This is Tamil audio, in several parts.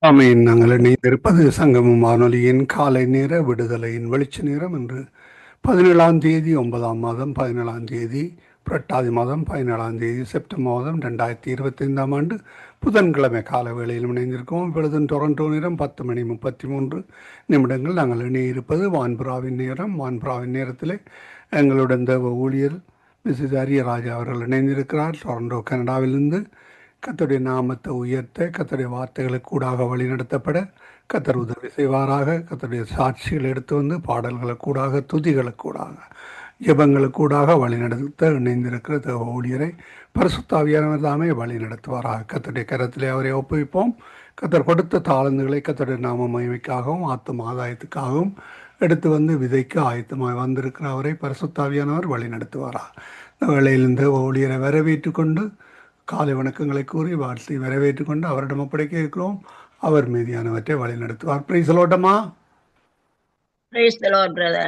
ஆமீன். நாங்கள் இணைந்திருப்பது சங்கமம் வானொலியின் காலை நேர விடுதலையின் வெளிச்ச நேரம் என்று 17ஆம் தேதி 9ஆம் மாதம் 17ஆம் தேதி புரட்டாதி மாதம் 17ஆம் தேதி செப்டம்பர் மாதம் 2025ஆம் ஆண்டு புதன்கிழமை கால வேளையில் இணைந்திருக்கோம். இப்பொழுது டொரண்டோ நேரம் 10 மணி 33 நிமிடங்கள். நாங்கள் இணையிருப்பது வான்புறாவின் நேரம். வான்புறாவின் நேரத்தில் எங்களுடன் தேவ ஊழியர் மிஸ்ஸஸ் அரியராஜா அவர்கள் இணைந்திருக்கிறார் டொரண்டோ கனடாவிலிருந்து. கர்த்தருடைய நாமத்தை உயர்த்த, கர்த்தருடைய வார்த்தைகளுக்கு கூடாக வழிநடத்தப்பட கர்த்தர் உதவி செய்வாராக. கர்த்தருடைய சாட்சிகள் எடுத்து வந்து பாடல்களுக்கு கூடாக, துதிகளுக்கு கூடாக, ஜெபங்களுக்கு கூடாக வழிநடத்த இணைந்திருக்கிற தேவ ஊழியரை பரிசுத்தாவியானவர் தாமே வழி நடத்துவாராக. கர்த்தருடைய கரத்திலே அவரை ஒப்புவிப்போம். கர்த்தர் கொடுத்த தாளந்துகளை கர்த்தருடைய நாம மகிமைக்காகவும் ஆத்தும ஆதாயத்துக்காகவும் எடுத்து வந்து விதைக்கு ஆயத்தமாக வந்திருக்கிற அவரை பரிசுத்தாவியானவர் வழி நடத்துவாரா. இந்த வேளையில் இந்த ஊழியரை வரவேற்று கொண்டு காலை வணக்கங்களை கூறி வாழ்த்தை வரவேற்று கொண்டு அவரிடம் ஒப்படைக்க இருக்கிறோம். அவர் மீதியானவற்றை வழி நடத்துவார். பிரைசலோட்டமா. Praise the Lord, brother.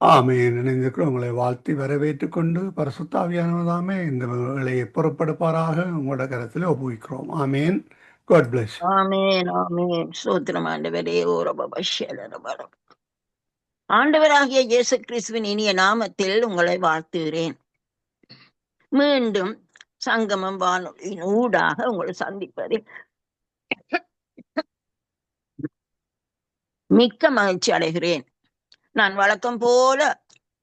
ஆமென். இணைந்திருக்கிறோம். உங்களை வாழ்த்தி வரவேற்று கொண்டு பரிசுத்தாவியானவர்தாமே இந்த வேலையை பொறுப்படுப்பாராக உங்களோட கரத்தில் ஒப்புவிக்கிறோம். ஆமேன். God plus. ஆமென், ஆமென். ஸ்தோத்திரம் ஆண்டவரே. ஓரபபஷேலரபரம். ஆண்டவராகிய இயேசு கிறிஸ்துவின் இனிய நாமத்தில் உங்களை வாழ்த்துகிறேன். மீண்டும் சங்கமம் வானொலியின் ஊடாக உங்களை சந்திப்பதில் மிக்க மகிழ்ச்சி அடைகிறேன். நான் வழக்கம் போல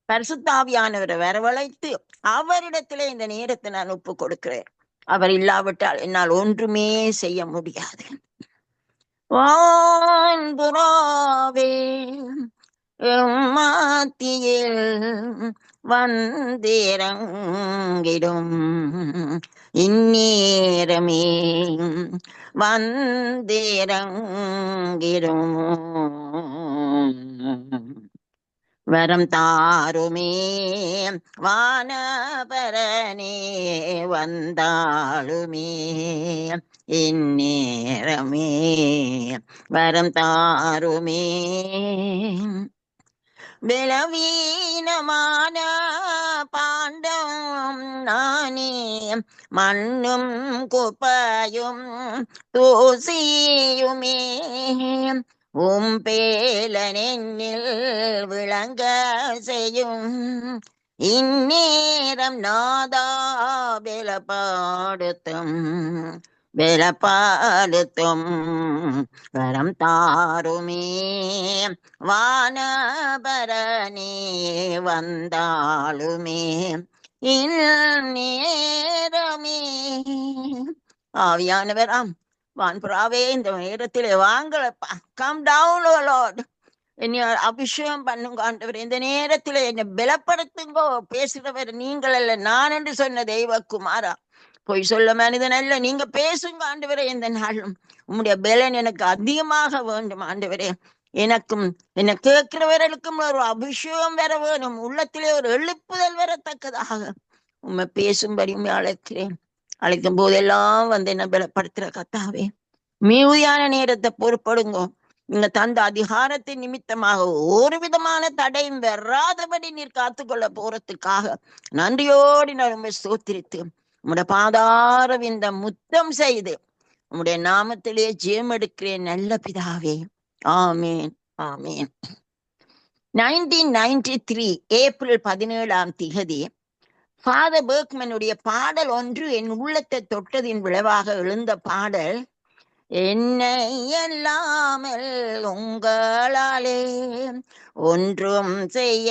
பரிசுத்தாவியானவரை வரவழைத்து அவரிடத்திலே இந்த நேரத்தை நான் ஒப்பு கொடுக்கிறேன். அவர் இல்லாவிட்டால் என்னால் ஒன்றுமே செய்ய முடியாது. வான்புறாவே எம்மாத்தியில் வந்திறங்கிடும் இந்நேரமே வந்திறங்கிடும் வரம் தாருமே வானபரனே வந்தாளுமே இந்நேரமே வரம் தாருமே. பலவீனமான பாண்டம் நானே மண்ணும் குப்பையும் தூசியுமே பேலனெண்ணில் விளங்க செய்யும் இந்நேரம் நாதா பலப்படுத்தும் பலப்படுத்தும் வரம் தாருமே வானபரனே வந்தாளுமே இந்நேரமே. ஆவியானவராம் வான்புறாவே இந்த நேரத்திலே வாங்கலப்பா. கம் டவுன் ஓ லார்ட். என்னை அபிஷேகம் பண்ணுங்க ஆண்டவர். இந்த நேரத்திலே என்னை பலப்படுத்துங்கோ. பேசுகிறவர் நீங்கள் அல்ல, நான் என்று சொன்ன தெய்வக்குமாரா. பொய் சொல்ல மனிதன் அல்ல. நீங்க பேசுங்க ஆண்டவரே. இந்த நாளும் உம்முடைய பலன் எனக்கு அதிகமாக வேண்டும் ஆண்டவரே. எனக்கும் என்னை கேட்கிறவர்களுக்கும் ஒரு அபிஷேகம் வர வேணும். உள்ளத்திலே ஒரு எழுப்புதல் வரத்தக்கதாக உண்மை பேசும்படி அழைக்கிறேன். அழைக்கும் போதெல்லாம் வந்து என்ன பலப்படுத்துற கத்தாவே. மிகுதியான நேரத்தை பொறுப்படுங்க. நீங்க தந்த அதிகாரத்தின் நிமித்தமாக ஒரு விதமான தடையும் வராதபடி நீர் காத்துக்கொள்ள போறதுக்காக நன்றியோடு நான் உண்மை ஸ்தோத்திரித்து உம்முடைய பாதார இந்த முத்தம் செய்து உம்முடைய நாமத்திலே ஜெயம் எடுக்கிறேன் நல்ல பிதாவே. ஆமேன், ஆமேன். 1993 ஏப்ரல் 17 ஃபாதர் பெர்க்மனுடைய பாடல் ஒன்று என் உள்ளத்தை தொட்டதின் விளைவாக எழுந்த பாடல். என்னை அல்லாமல் உங்களாலே ஒன்றும் செய்ய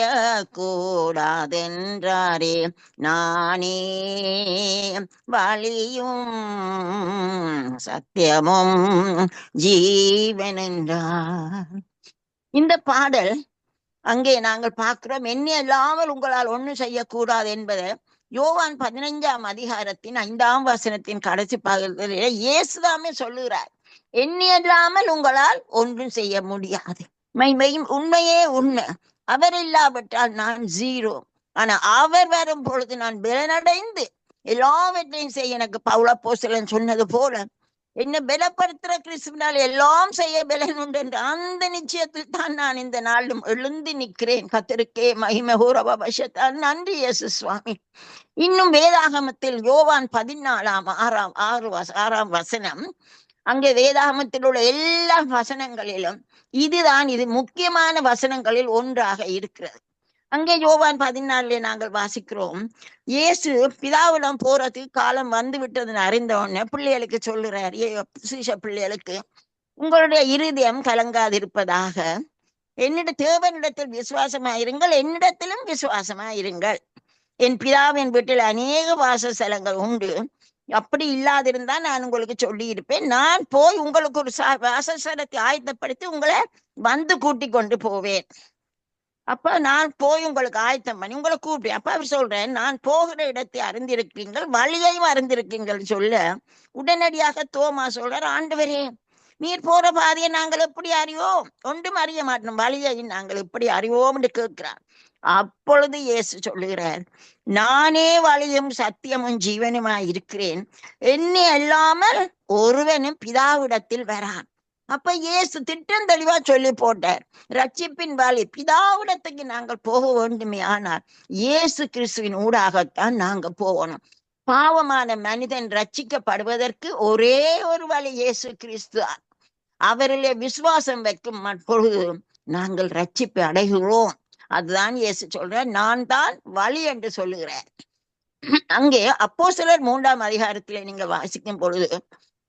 கூடாதென்றாரே, நானே வழியும் சத்தியமும் ஜீவனென்றார். இந்த பாடல் அங்கே நாங்கள் பார்க்கிறோம். என்னை அல்லாமல் உங்களால் ஒன்றும் செய்யக்கூடாது என்பதை யோவான் 15ஆம் அதிகாரத்தின் 5ஆம் வசனத்தின் கடைசி பாகத்திலே இயேசுதாமே சொல்லுகிறார். என்னை அல்லாமல் உங்களால் ஒன்றும் செய்ய முடியாது. உண்மையே உண்மை. அவர் இல்லாவிட்டால் நான் ஜீரோ. ஆனா அவர் வரும் பொழுது நான் பலனடைந்து எல்லாவற்றையும் செய்ய எனக்கு பவுல அப்போஸ்தலன் சொன்னது போல என்ன பலப்படுத்துற கிறிஸ்துவினால் எல்லாம் செய்ய பலன் உண்டு என்று அந்த நிச்சயத்தில் தான் நான் இந்த நாளும் எழுந்து நிற்கிறேன். கர்த்தருக்கே மகிமை. ஹோரபபஷத்தால் நன்றி இயேசு சுவாமி. இன்னும் வேதாகமத்தில் யோவான் 14 6ஆம் வசனம், அங்கே வேதாகமத்தில் உள்ள எல்லா வசனங்களிலும் இது முக்கியமான வசனங்களில் ஒன்றாக இருக்கிறது. அங்கே யோவான் 14 நாங்கள் வாசிக்கிறோம், இயேசு பிதாவிடம் போறதுக்கு காலம் வந்து விட்டதுன்னு அறிந்த உடனே பிள்ளைகளுக்கு சொல்லுறார், சீஷ பிள்ளைகளுக்கு, உங்களுடைய இருதயம் கலங்காதிருப்பதாக, தேவனிடத்தில் விசுவாசமாயிருங்கள், என்னிடத்திலும் விசுவாசமாயிருங்கள். என் பிதாவின் வீட்டில் அநேக வாசஸ்தலங்கள் உண்டு, அப்படி இல்லாதிருந்தா நான் உங்களுக்கு சொல்லி இருப்பேன். நான் போய் உங்களுக்கு ஒரு வாசஸ்தலத்தை ஆயத்தப்படுத்தி உங்களை வந்து கூட்டி கொண்டு போவேன். அப்ப நான் போய் உங்களுக்கு ஆயத்தம் பண்ணி உங்களை கூப்பிட்டேன். அப்ப அவர் சொல்றேன், நான் போகிற இடத்தை அறிந்திருக்கிறீர்கள், வழியையும் அறிந்திருக்கீங்கள் சொல்ல, உடனடியாக தோமா சொல்றார், ஆண்டவரே, நீர் போற பாதையை நாங்கள் எப்படி அறிவோம்? ஒன்றும் அறிய மாட்டோம், வழியை நாங்கள் எப்படி அறிவோம் என்று கேட்கிறார். அப்பொழுது இயேசு சொல்லுகிறார், நானே வழியும் சத்தியமும் ஜீவனுமாய் இருக்கிறேன், என்னை அல்லாமல் ஒருவனும் பிதாவிடத்தில் வரான். அப்ப இயேசு திட்டம் தெளிவா சொல்லி போட்டார், ரட்சிப்பின் வழி பிதாவிடத்துக்கு நாங்கள் போக வேண்டுமே, ஆனால் இயேசு கிறிஸ்துவின் ஊடாகத்தான் நாங்க போகணும். பாவமான மனிதன் ரட்சிக்கப்படுவதற்கு ஒரே ஒரு வழி இயேசு கிறிஸ்து. அவரிலே விசுவாசம் வைக்கும் பொழுது நாங்கள் ரட்சிப்பை அடைகிறோம். அதுதான் இயேசு சொல்ற, நான் தான் வழி என்று சொல்லுகிறார். அங்கே அப்போஸ்தலர் 3ஆம் அதிகாரத்திலே நீங்க வாசிக்கும் பொழுது,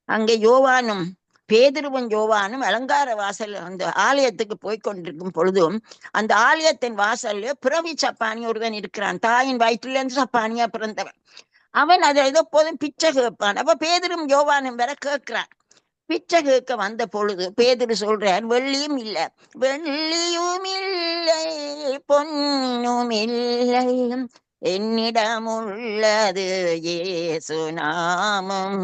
அங்கே யோவானும் பேதுருவும் யோவானும் அலங்கார வாசல் அந்த ஆலயத்துக்கு போய் கொண்டிருக்கும் பொழுதும், அந்த ஆலயத்தின் வாசல்ல பிறவி சப்பானி ஒருவன் இருக்கிறான், தாயின் வயிற்றிலிருந்து சப்பானியா பிறந்தவன். அவன் அதை ஏதோ போதும் பிச்சை கேட்பான். அப்ப பேதுரும் யோவானும் வேற கேட்கிறான். பிச்சை கேட்க வந்த பொழுது பேதுரு சொல்றார், வெள்ளியும் இல்லை, வெள்ளியும் இல்லை, பொன்னும் இல்லை, என்னிடம் உள்ளது இயேசு நாமம்,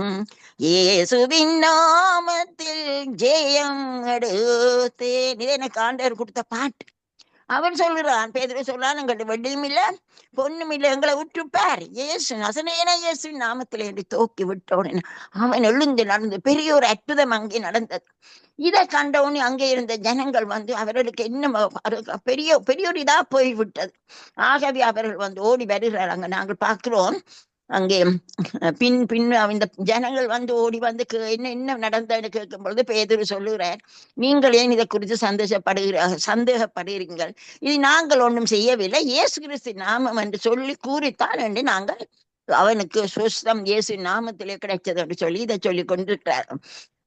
இயேசுவின் நாமத்தில் ஜெயம் எடுத்தேன். இது எனக்கு ஆண்டவர் கொடுத்த பாட்டு. அவன் சொல்லுறான், பேதுரு சொல்றான், எங்கள்ட்ட வெள்ளியும் இல்லை, பொண்ணும் இல்லை, எங்களை விட்டுப்பார், இயேசு நசரேயனாகிய இயேசுவின் நாமத்தில் என்று தூக்கி விட்டவுடனே அவன் எழுந்து நடந்து பெரிய ஒரு அற்புதம் அங்கே நடந்தது. இதை கண்டவுடனே அங்கே இருந்த ஜனங்கள் அவர்களுக்கு என்ன பெரிய பெரிய ஒரு இதா போய்விட்டது. ஆகவே அவர்கள் ஓடி வருகிறார். அங்க நாங்கள் பார்க்கிறோம், அங்கே பின் இந்த ஜனங்கள் ஓடி என்ன நடந்ததுன்னு கேட்கும் பொழுது பேதுரு சொல்லுகிறார், நீங்கள் ஏன் இதை குறித்து சந்தேகப்படுகிறீர்கள்? இது நாங்கள் ஒன்றும் செய்யவில்லை, இயேசு கிறிஸ்து நாமம் என்று சொல்லி கூறித்தான் என்று நாங்கள் அவனுக்கு சுஸ்தம் இயேசு நாமத்திலே கிடைச்சது என்று சொல்லி இதை சொல்லி கொண்டிருக்கிறார்.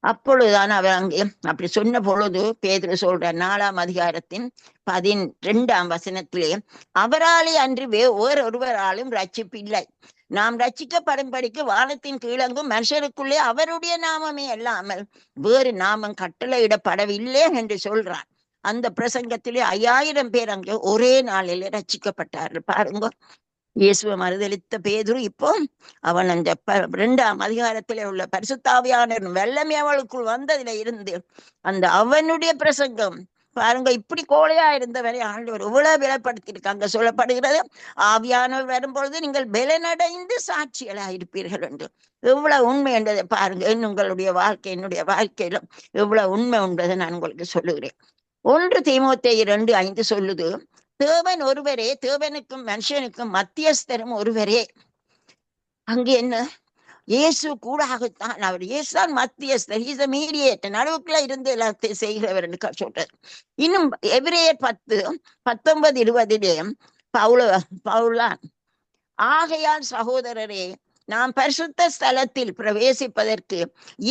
அப்பொழுதுதான் அவர் அங்கே அப்படி சொன்ன பொழுது பேதுரு சொல்ற 4ஆம் அதிகாரத்தின் 12ஆம் வசனத்திலே, அவராலே அன்று வேறொருவராலும் ரட்சிப்பில்லை, நாம் ரட்சிக்கப்படும்படிக்கு வானத்தின் கீழங்கும் மனுஷருக்குள்ளே அவருடைய நாமமே அல்லாமல் வேறு நாமம் கட்டளையிடப்படவில்லை என்று சொல்றான். அந்த பிரசங்கத்திலே 5000 பேர் அங்கே ஒரே நாளில் ரட்சிக்கப்பட்டார்கள். பாருங்க, இயேசுவை மறுதலித்த பேதுரு இப்போ அவன் அந்த 2ஆம் அதிகாரத்திலே உள்ள பரிசுத்தாவியானவர் வல்லமை அவளுக்குள் வந்ததில இருந்து அந்த அவனுடைய பிரசங்கம் பாருங்க, இப்படி கோழையா இருந்தவரை ஆண்டவர் இவ்வளவு பலப்படுத்தியிருக்காங்க. சொல்லப்படுகிறது, ஆவியானவர் வரும்பொழுது நீங்கள் பலனடைந்து சாட்சிகளாயிருப்பீர்கள் என்று. எவ்வளவு உண்மை என்றதை பாருங்க, உங்களுடைய வாழ்க்கை என்னுடைய வாழ்க்கையிலும் எவ்வளவு உண்மை என்பதை நான் உங்களுக்கு சொல்லுகிறேன். 1 தீமோத்தேயு 2:5 சொல்லுது, தேவன் ஒருவரே, தேவனுக்கும் மனுஷனுக்கும் மத்தியஸ்தரும் ஒருவரே. அங்கே என்ன, இயேசு கூடாகத்தான், அவர் இயேசுதான் மத்தியஸ்தர், இஸ் மீடியேட்டர், நடுவுக்குள்ள இருந்து எல்லாத்தையும் செய்கிறவர் என்று சொல்றார். இன்னும் எபிரேயர் 10:19-20 பவுலான், ஆகையால் சகோதரரே, நாம் பரிசுத்த ஸ்தலத்தில் பிரவேசிப்பதற்கு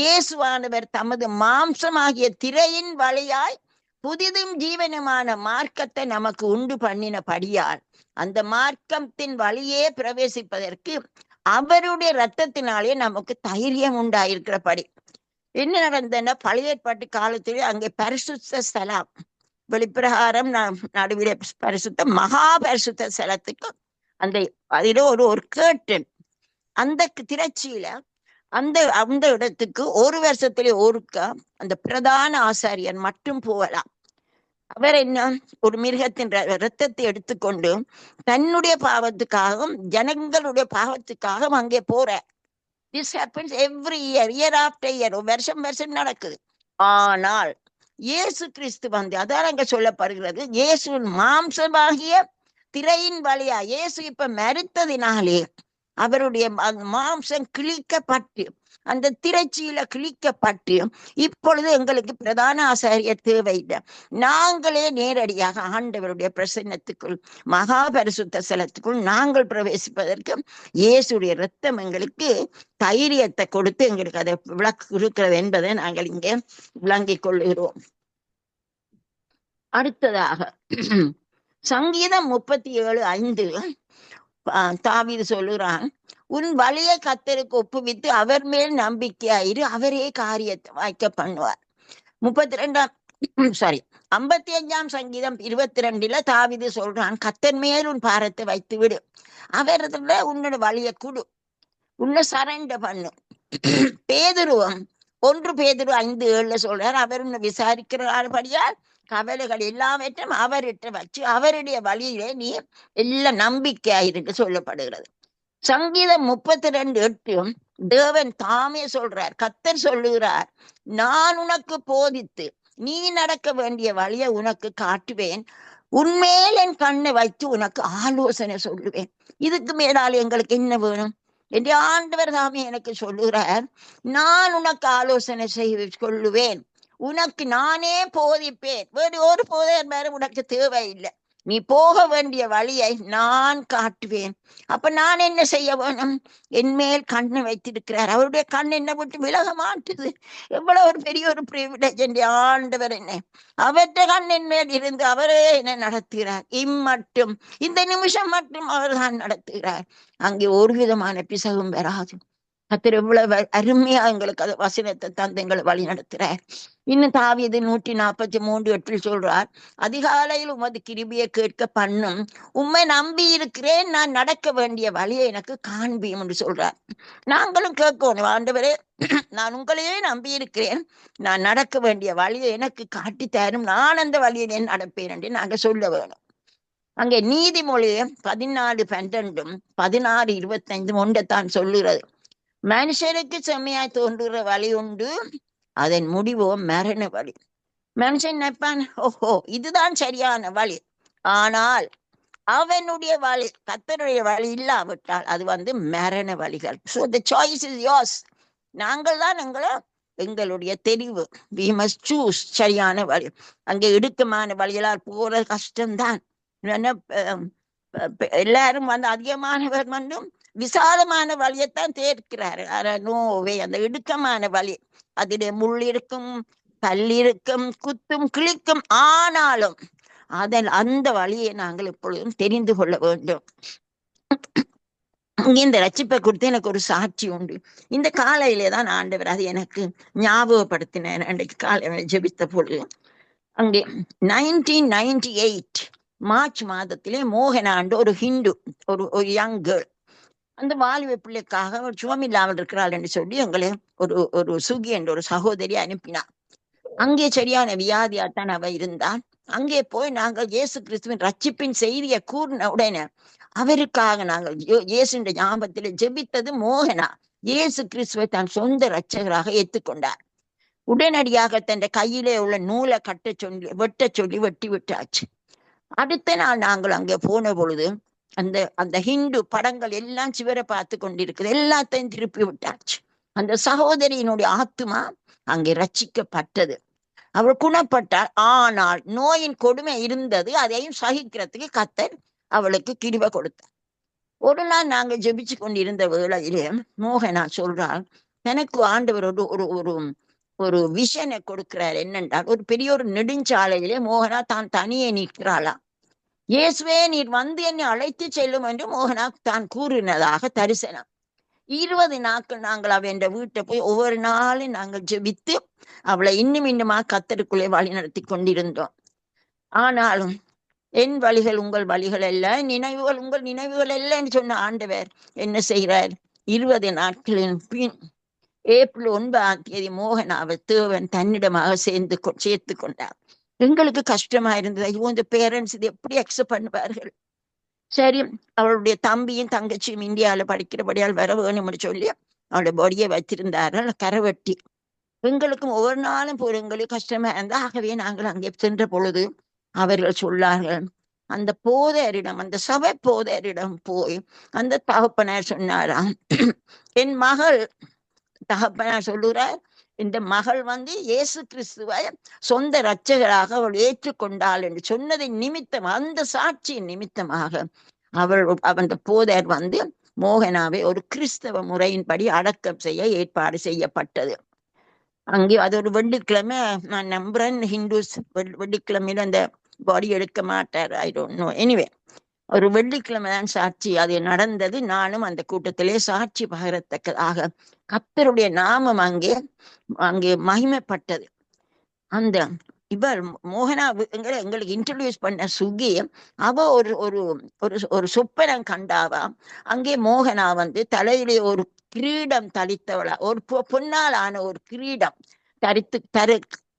இயேசுவானவர் தமது மாம்சமாகிய திரையின் வழியாய் புதிதும் ஜீவனுமான மார்க்கத்தை நமக்கு உண்டு பண்ணினபடியால் அந்த மார்க்கத்தின் வழியே பிரவேசிப்பதற்கு அவருடைய ரத்தத்தினாலே நமக்கு தைரியம் உண்டாயிருக்கிறபடி. என்ன நடந்ததுன்னா, பழைய ஏற்பாட்டு காலத்திலே அங்கே பரிசுத்த ஸ்தலம், வெளிப்பிரகாரம் நடுவிலே பரிசுத்த மகா பரிசுத்த ஸ்தலத்துக்கு அதில ஒரு கேட்டன், அந்த திரைச்சியில அந்த இடத்துக்கு ஒரு வருஷத்திலே ஒருக்க அந்த பிரதான ஆசாரியர் மட்டும் போகலாம். அவர் என்ன, ஒரு மிருகத்தின் ரத்தத்தை எடுத்துக்கொண்டு தன்னுடைய பாவத்துக்காகவும் ஜனங்களுடைய பாவத்துக்காகவும் அங்கே போற. This happens every year after year, வருஷம் நடக்குது. ஆனால் இயேசு கிறிஸ்து அதான் அங்க சொல்லப்படுகிறது, இயேசுவின் மாம்சமாகிய திரையின் வழியா, இயேசு இப்ப மரித்ததினாலே அவருடைய மாம்சம் கிழிக்கப்பட்டு அந்த திரைச்சியில கிழிக்கப்பட்டு இப்பொழுது எங்களுக்கு பிரதான ஆசாரியர் தேவையில்லை. நாங்களே நேரடியாக ஆண்டவருடைய பிரசன்னத்துக்குள் மகா பரிசுத்த ஸ்தலத்துக்குள் நாங்கள் பிரவேசிப்பதற்கு இயேசுடைய இரத்தம் எங்களுக்கு தைரியத்தை கொடுத்து எங்களுக்கு அதை விளக்கு இருக்கிறது என்பதை நாங்கள் இங்கே விளங்கிக் கொள்கிறோம். அடுத்ததாக சங்கீதம் 37:5 தாவீது சொல்லுறான், உன் வழியை கர்த்தருக்கு ஒப்புவித்து அவர் மேல் நம்பிக்கையாயிரு, அவரே காரியத்தை வாய்க்க பண்ணுவார். 55 சங்கீதம் 22 தாவீது சொல்றான், கர்த்தர் மேல் உன் பாரத்தை வைத்து விடு, அவரதுல உன்னோட வழியை கொடு, உன்னை சரண்டர் பண்ணு. பேதுருவம் 1 பேதுரு 5:7 சொல்றார், அவர் உன்னை விசாரிக்கிறபடியால் கவலைகள் எல்லாவற்றும் அவர்கிட்ட வச்சு அவருடைய வழியிலே நீ எல்லாம் நம்பிக்கையாயிருக்கு சொல்லப்படுகிறது. சங்கீதம் 32:8 தேவன் தாமே சொல்றார், கர்த்தர் சொல்லுகிறார், நான் உனக்கு போதித்து நீ நடக்க வேண்டிய வழியை உனக்கு காட்டுவேன், உன்மேல் என் கண்ணை வைத்து உனக்கு ஆலோசனை சொல்லுவேன். இதுக்கு மேலால் எங்களுக்கு என்ன வேணும்? என்று ஆண்டவர் தாமே எனக்கு சொல்லுகிறார், நான் உனக்கு ஆலோசனை சொல்லுவேன், உனக்கு நானே போதிப்பேன், வேறு ஒரு போதகர் வேறு உனக்கு தேவையில்லை, நீ போக வேண்டிய வழியை நான் காட்டுவேன். அப்ப நான் என்ன செய்ய வேணும்? என் மேல் கண்ணை வைத்திருக்கிறார், அவருடைய கண் என்னை விட்டு விலக மாட்டுது. எவ்வளவு ஒரு பெரிய ஒரு பிரிவிலேஜ் என்று ஆண்டவர் என்ன, அவற்றை கண் என் மேல் இருந்து அவரே என்னை நடத்துகிறார். இம்மட்டும் இந்த நிமிஷம் மட்டும் அவர் தான் நடத்துகிறார். அங்கே ஒரு விதமான பிசகும் வராது. கர்த்தர் எவ்வளவு அருமையா எங்களுக்கு அது வசனத்தை தந்து எங்களை வழி நடத்துறார். இன்னும் தாவீது 143:8 சொல்றார், அதிகாலையில் உமது கிருபையை கேட்க பண்ணும், உம்மை நம்பி இருக்கிறேன், நான் நடக்க வேண்டிய வழியை எனக்கு காண்பியும் என்று சொல்றார். நாங்களும் கேட்கணும், ஆண்டவரே நான் உங்களையே நம்பி இருக்கிறேன், நான் நடக்க வேண்டிய வழியை எனக்கு காட்டி தரும், நான் அந்த வழியிலே நடப்பேன் என்று நாங்க சொல்ல வேணும். அங்கே நீதிமொழி 14:12 16:25 ஒன்றைத்தான் சொல்லுகிறது, மனுஷருக்கு செம்மையாய் தோன்றுகிற வழி உண்டு, அதன் முடிவோ மரண வழி. மனுஷன் நினைப்பான், ஓஹோ இதுதான் சரியான வழி, ஆனால் அவனுடைய வழி கர்த்தருடைய வழி இல்லாவிட்டால் அது மரண வழிகள். So the choice is yours. நாங்கள் தான் எங்களுடைய தெரிவு. We must choose சரியான வழி. அங்கே இடுக்கமான வழிகளால் போற கஷ்டம்தான். எல்லாரும் அதிகமானவர் விசாலமான வழியைத்தான் தேர்க்கிறாரு. நோவே அந்த இடுக்கமான வழி, அதிலே முள் இருக்கும், கல்லிருக்கும், குத்தும் கிளிக்கும், ஆனாலும் அந்த வழியை நாங்கள் எப்பொழுதும் தெரிந்து கொள்ள வேண்டும். இந்த ரட்சிப்பை குறித்து எனக்கு ஒரு சாட்சி உண்டு. இந்த காலையிலே தான் ஆண்டவர் அது எனக்கு ஞாபகப்படுத்தினேன். அன்றைக்கு காலையில ஜெபித்த பொழுது அங்கே 1998 மார்ச் மாதத்திலே மோகனாண்டு ஒரு ஹிந்து ஒரு யங் கேர்ள் அந்த வாலிப பிள்ளைக்காக ஒரு சுவமில்லாமல் இருக்கிறாள் என்று சொல்லி எங்களை ஒரு சுகி என்ற ஒரு சகோதரி அனுப்பினார். அங்கே சரியான வியாதியாத்தான் அவ இருந்தால் அங்கே போய் நாங்கள் இயேசு கிறிஸ்துவின் ரட்சிப்பின் செய்தியை கூறின உடனே அவருக்காக நாங்கள் இயேசுன்ற ஞாபகத்தில் ஜெபித்தது. மோகனா இயேசு கிறிஸ்துவை தான் சொந்த இரட்சகராக ஏற்றுக்கொண்டார். உடனடியாக தன் கையிலே உள்ள நூலை வெட்ட சொல்லி வெட்டி விட்டாச்சு. அடுத்த நாள் நாங்கள் அங்கே போன பொழுது அந்த ஹிந்து படங்கள் எல்லாம் சிவரை பார்த்து கொண்டிருக்குது, எல்லாத்தையும் திருப்பி விட்டாச்சு. அந்த சகோதரியினுடைய ஆத்துமா அங்கே ரட்சிக்கப்பட்டது, அவள் குணப்பட்டாள். ஆனால் நோயின் கொடுமை இருந்தது, அதையும் சகிக்கிறதுக்கு கர்த்தர் அவளுக்கு கிருபை கொடுத்தார். ஒரு நாள் நாங்கள் ஜெபிச்சு கொண்டிருந்த வேளையிலே மோகனா சொல்றாள், எனக்கு ஆண்டவர் ஒரு விஷனை கொடுக்கிறார். என்னென்றால் ஒரு பெரிய ஒரு நெடுஞ்சாலையிலே மோகனா தான் தனியே நிற்கிறாளாம். இயேசுவே நீர் என்னை அழைத்து செல்லும் என்று மோகனா தான் கூறினதாக தரிசனம். 20 நாட்கள் நாங்கள் அவன் வீட்டை போய் ஒவ்வொரு நாளும் நாங்கள் ஜெபித்து அவளை இன்னுமா கர்த்தருக்குள்ளே வழி நடத்தி கொண்டிருந்தோம். ஆனாலும் என் வழிகள் உங்கள் வழிகள் அல்ல, நினைவுகள் உங்கள் நினைவுகள் அல்ல என்று சொன்ன ஆண்டவர் என்ன செய்கிறார்? 20 நாட்களின் பின் ஏப்ரல் 9 மோகனாவை தேவன் தன்னிடமாக சேர்த்து கொண்டார். எங்களுக்கு கஷ்டமா இருந்தது. ஐயோ இந்த பேரண்ட்ஸ் இது எப்படி அக்செப்ட் பண்ணுவார்கள்? சரி, அவளுடைய தம்பியும் தங்கச்சியும் இந்தியாவில படிக்கிறபடியால் வர வேணும்னு சொல்லி அவளுடைய பொடியை வச்சிருந்தார்கள் கரவட்டி. எங்களுக்கும் ஒவ்வொரு நாளும் எங்களுக்கு கஷ்டமா இருந்தா. ஆகவே நாங்கள் அங்கே சென்ற பொழுது அவர்கள் சொன்னார்கள், அந்த போதரிடம், அந்த சபை போதரிடம் போய் அந்த தகப்பனார் சொன்னாராம், என் மகள், தகப்பனார் சொல்லுறார், இந்த மகள் வந்து இயேசு கிறிஸ்துவை சொந்த இரட்சகராக அவள் ஏற்றுக்கொண்டாள் என்று சொன்னதின் நிமித்தம், அந்த சாட்சியின் நிமித்தமாக அந்த போதர் வந்து மோகனாவை ஒரு கிறிஸ்தவ முறையின்படி அடக்கம் செய்ய ஏற்பாடு செய்யப்பட்டது. அங்கே அது ஒரு வெள்ளிக்கிழமை, நான் நம்புறேன் ஹிந்துஸ் வெள்ளிக்கிழமையில அந்த பாடி எடுக்க மாட்டார், ஐ டோன்ட் நோ. எனிவே ஒரு வெள்ளிக்கிழமை தான் சாட்சி அது நடந்தது. நானும் அந்த கூட்டத்திலே சாட்சி பகரத்தக்கதாக கர்த்தருடைய நாமம் அங்கே அங்கே மகிமைப்பட்டது. அந்த இவர் மோகனா எங்களுக்கு இன்ட்ரடியூஸ் பண்ண சுகி, அவ ஒரு ஒரு ஒரு ஒரு சொப்பனம் கண்டாவா. அங்கே மோகனா வந்து தலையிலே ஒரு கிரீடம் தரித்தவளா, ஒரு பொன்னால் ஆன ஒரு கிரீடம்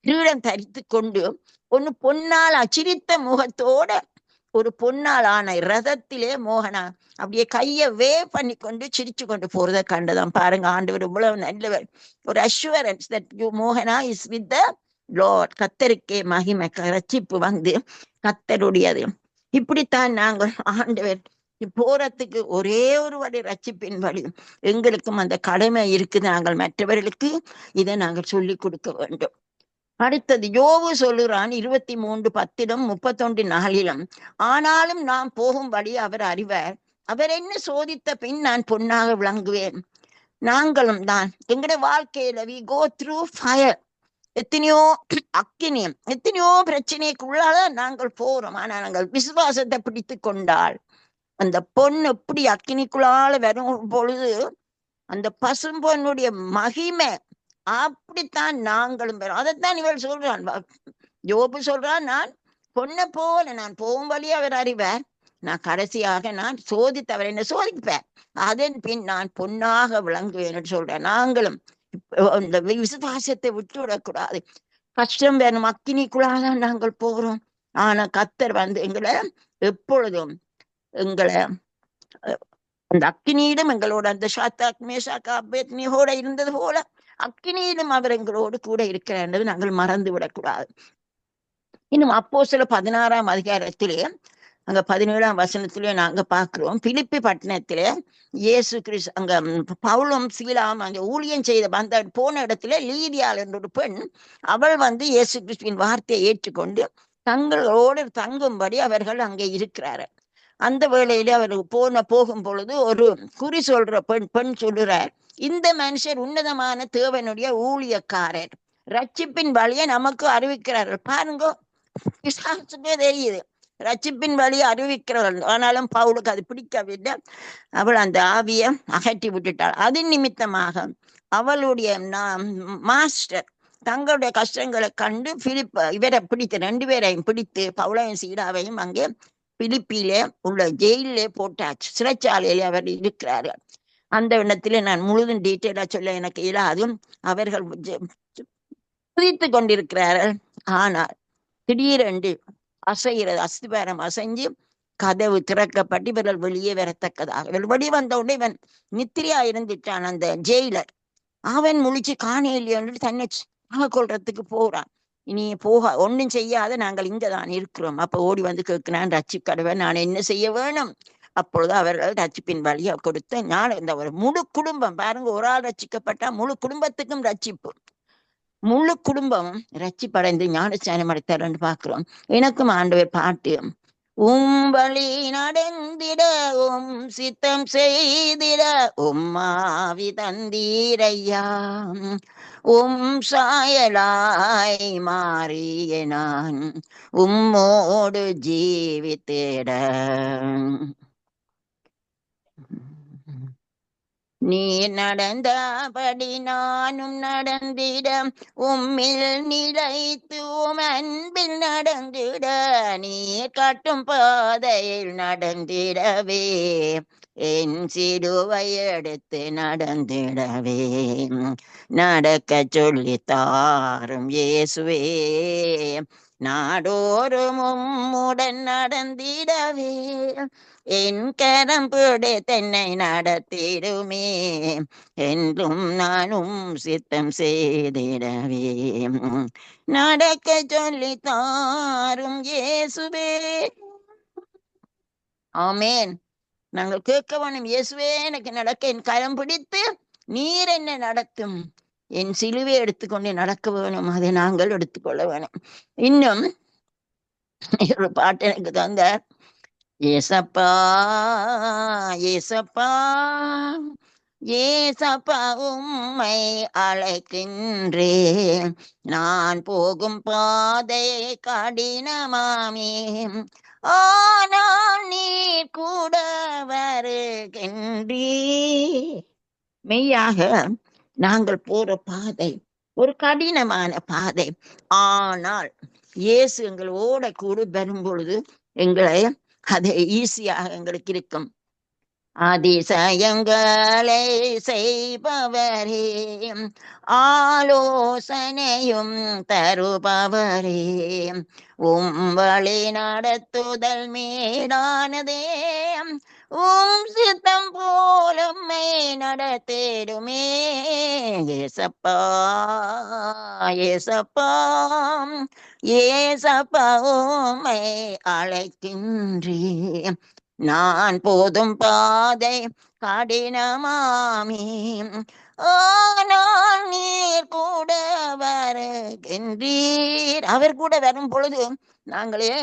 கிரீடம் தரித்து கொண்டு ஒன்னு பொன்னால் அச்சிரித்த முகத்தோட ஒரு பொன்னால் ஆன ரதத்திலே மோகனா அப்படியே கைய வே பண்ணி கொண்டு சிரிச்சு கொண்டு போறதை கண்டதான். பாருங்க, ஆண்டவர் இவ்வளவு நல்லவர். ஒரு அஷூரன்ஸ் தட் யூ மோகனா இஸ் வித் த லார்ட். கத்தருக்கே மகிமை, ரட்சிப்பு வந்து கத்தருடையது. இப்படித்தான் நாங்கள் ஆண்டவர் போறதுக்கு ஒரே ஒரு வழி, ரட்சிப்பின் வழி. எங்களுக்கும் அந்த கடமை இருக்குது. நாங்கள் மற்றவர்களுக்கு இதை நாங்கள் சொல்லிக் கொடுக்க வேண்டும். அடுத்தது யோபு சொல்லுறான் 23:10 31:4. ஆனாலும் நாம் போகும்படி அவர் அறிவார், அவர் என்ன சோதித்த பின் நான் பொன்னாக விளங்குவேன். நாங்களும் தான் எங்களுடைய வாழ்க்கையில we go through fire, எத்தனையோ அக்கினியம், எத்தனையோ பிரச்சனைக்குள்ளால நாங்கள் போறோம். ஆனா நாங்கள் விசுவாசத்தை பிடித்து கொண்டால் அந்த பொண்ணு எப்படி அக்கினிக்குள்ளால வரும் பொழுது அந்த பசும்பொன்னுடைய மகிமை அப்படித்தான் நாங்களும் பெறும். அதைத்தான் இவள் சொல்றான், யோபு சொல்றான், நான் பொண்ணை போல நான் போகும் வழி அவர் அறிவார், நான் கடைசியாக நான் சோதித்து அவர் என்ன சோதிப்பேன், அதன் பின் நான் பொன்னாக விளங்குவேன் சொல்றேன். நாங்களும் இந்த விசுவாசத்தை விட்டு விடக்கூடாது. கஷ்டம் வேணும், அக்கினிக்குள்ளாதான் நாங்கள் போகிறோம். ஆனா கத்தர் வந்து எங்களை எப்பொழுதும் எங்களை அந்த அக்கினியிலும் எங்களோட அந்த ஷாத்தாக் மேஷாக் ஆபேத்நேகோட இருந்தது போல அக்கினியிலும் அவர் எங்களோடு கூட இருக்கிறார் என்பது நாங்கள் மறந்து விடக்கூடாது. இன்னும் அப்போஸ்தலர் 16 அங்க 17 நாங்க பாக்குறோம், பிலிப்பி பட்டணத்திலே இயேசு கிறிஸ்து அங்க பவுலும் சீலாவும் அங்க ஊழியம் செய்த அந்த போன இடத்துல லீதியாள் என்ற ஒரு பெண், அவள் வந்து இயேசு கிறிஸ்துவின் வார்த்தையை ஏற்றுக்கொண்டு தங்களோடு தங்கும்படி அவர்கள் அங்கே இருக்கிறார்கள். அந்த வேளையில அவர் போகும் பொழுது ஒரு குறி சொல்ற பெண் சொல்லுறார், இந்த மனுஷர் உன்னதமான தேவனுடைய ஊழியக்காரர், ரட்சிப்பின் வழியை நமக்கு அறிவிக்கிறார்கள். பாருங்க, பிசாசுக்கே தெரியுது ரட்சிப்பின் வழியை அறிவிக்கிறார்கள். ஆனாலும் பவுலுக்கு அது பிடிக்கவில்லை. அவள் அந்த ஆவியை அகற்றி விட்டுட்டாள். அதன் நிமித்தமாக அவளுடைய மாஸ்டர் தங்களுடைய கஷ்டங்களை கண்டு இவரை பிடித்து 2 பேரையும் பிடித்து பவுலையும் சீடாவையும் அங்கே பிலிப்பியிலே உள்ள ஜெயிலே போட்டாச்சு, சிறைச்சாலையிலே அவர் இருக்கிறார்கள். அந்த இடத்துல நான் முழுதும் டீட்டெயிலா சொல்ல எனக்கு இயலாது. அவர்கள் குதித்து கொண்டிருக்கிறார்கள். ஆனால் திடீரென்று அசைகிறது, அஸ்திபாரம் அசைஞ்சு கதவு திறக்கப்பட்டு இவர்கள் வெளியே வரத்தக்கதாக. இவர்கள் வெளியே வந்த உடனே இவன் நித்திரியா இருந்துட்டான் அந்த ஜெயிலர். அவன் முழிச்சு காணையிலேயே தன்னை கொள்றதுக்கு போறான். இனி போக ஒன்றும் செய்யாத, நாங்கள் இங்கதான் இருக்கிறோம். அப்ப ஓடி வந்து கேட்கிறான், ரட்சிக்கடவன் நான் என்ன செய்ய வேணும்? அப்பொழுது அவர்கள் ரட்சிப்பின் வழியை கொடுத்து இந்த ஒரு முழு குடும்பம் பாருங்க, ஒரு ஆள் ரட்சிக்கப்பட்டா முழு குடும்பத்துக்கும் ரட்சிப்பு, முழு குடும்பம் ரட்சிப்படைந்து ஞானஸ்நானம் அடைத்தார்ன்னு பாக்குறோம். எனக்கும் ஆண்டவர் பாட்டு, வழி நடந்திட சித்தம் செய்திட உம்மாவி தந்தீரையா, சாயலாய் மாறிய நான் உம்மோடு ஜீவித்திட, நீ நடந்தபடி நானும் நடந்திட, உம்மில் நிலைத்து அன்பில் நடந்திட, நீ காட்டும் பாதையில் நடந்திடவே, என் சிலுவை எடுத்து நடந்திடவே, நடக்க சொல்லி தாரும் இயேசுவே, நாடோறும் உம்முடன் நடந்திடவே, என் கரம் பிடி தென்னை நடத்திடுமே, என்றும் நானும் சித்தம் செய்திடவே, நடக்க சொல்லி தாரும் இயேசுவே. ஆமேன். நாங்கள் கேட்க வேணும், இயேசுவே எனக்கு நடக்க என் கரம் பிடித்து நீர் என்ன நடத்தும், என் சிலுவை எடுத்துக்கொண்டு நடக்க வேணும், அதை நாங்கள் எடுத்துக்கொள்ள வேணும். இன்னும் ஒரு பாட்டு எனக்கு தந்த, ஏசப்பா ஏசப்பா ஏசப்பா உம்மை அழைக்கின்றேன், நான் போகும் பாதை கடினமாமே, ஆனால் நீ கூட வருகின்றீ. மெய்யாக நாங்கள் போற பாதை ஒரு கடினமான பாதை, ஆனால் இயேசு எங்களோட கூட வரும் பொழுது எங்களை அதை ஈஸியாக எங்களுக்கு இருக்கும். அதிசயங்களை செய்பவரே, ஆலோசனையும் தருபவரே, வழி நடத்துதல் மேலானதே, சித்தம் போலம்மை நடத்திடுமே. ஏசப்பா ஏசப்பா ஏசப்பா உம்மை அழைக்கின்றேன், நான் போதும் பாதை கடினமாமே, ஆனால் நீர் கூட வருகின்றீர். அவர் கூட வரும் பொழுது நாங்களே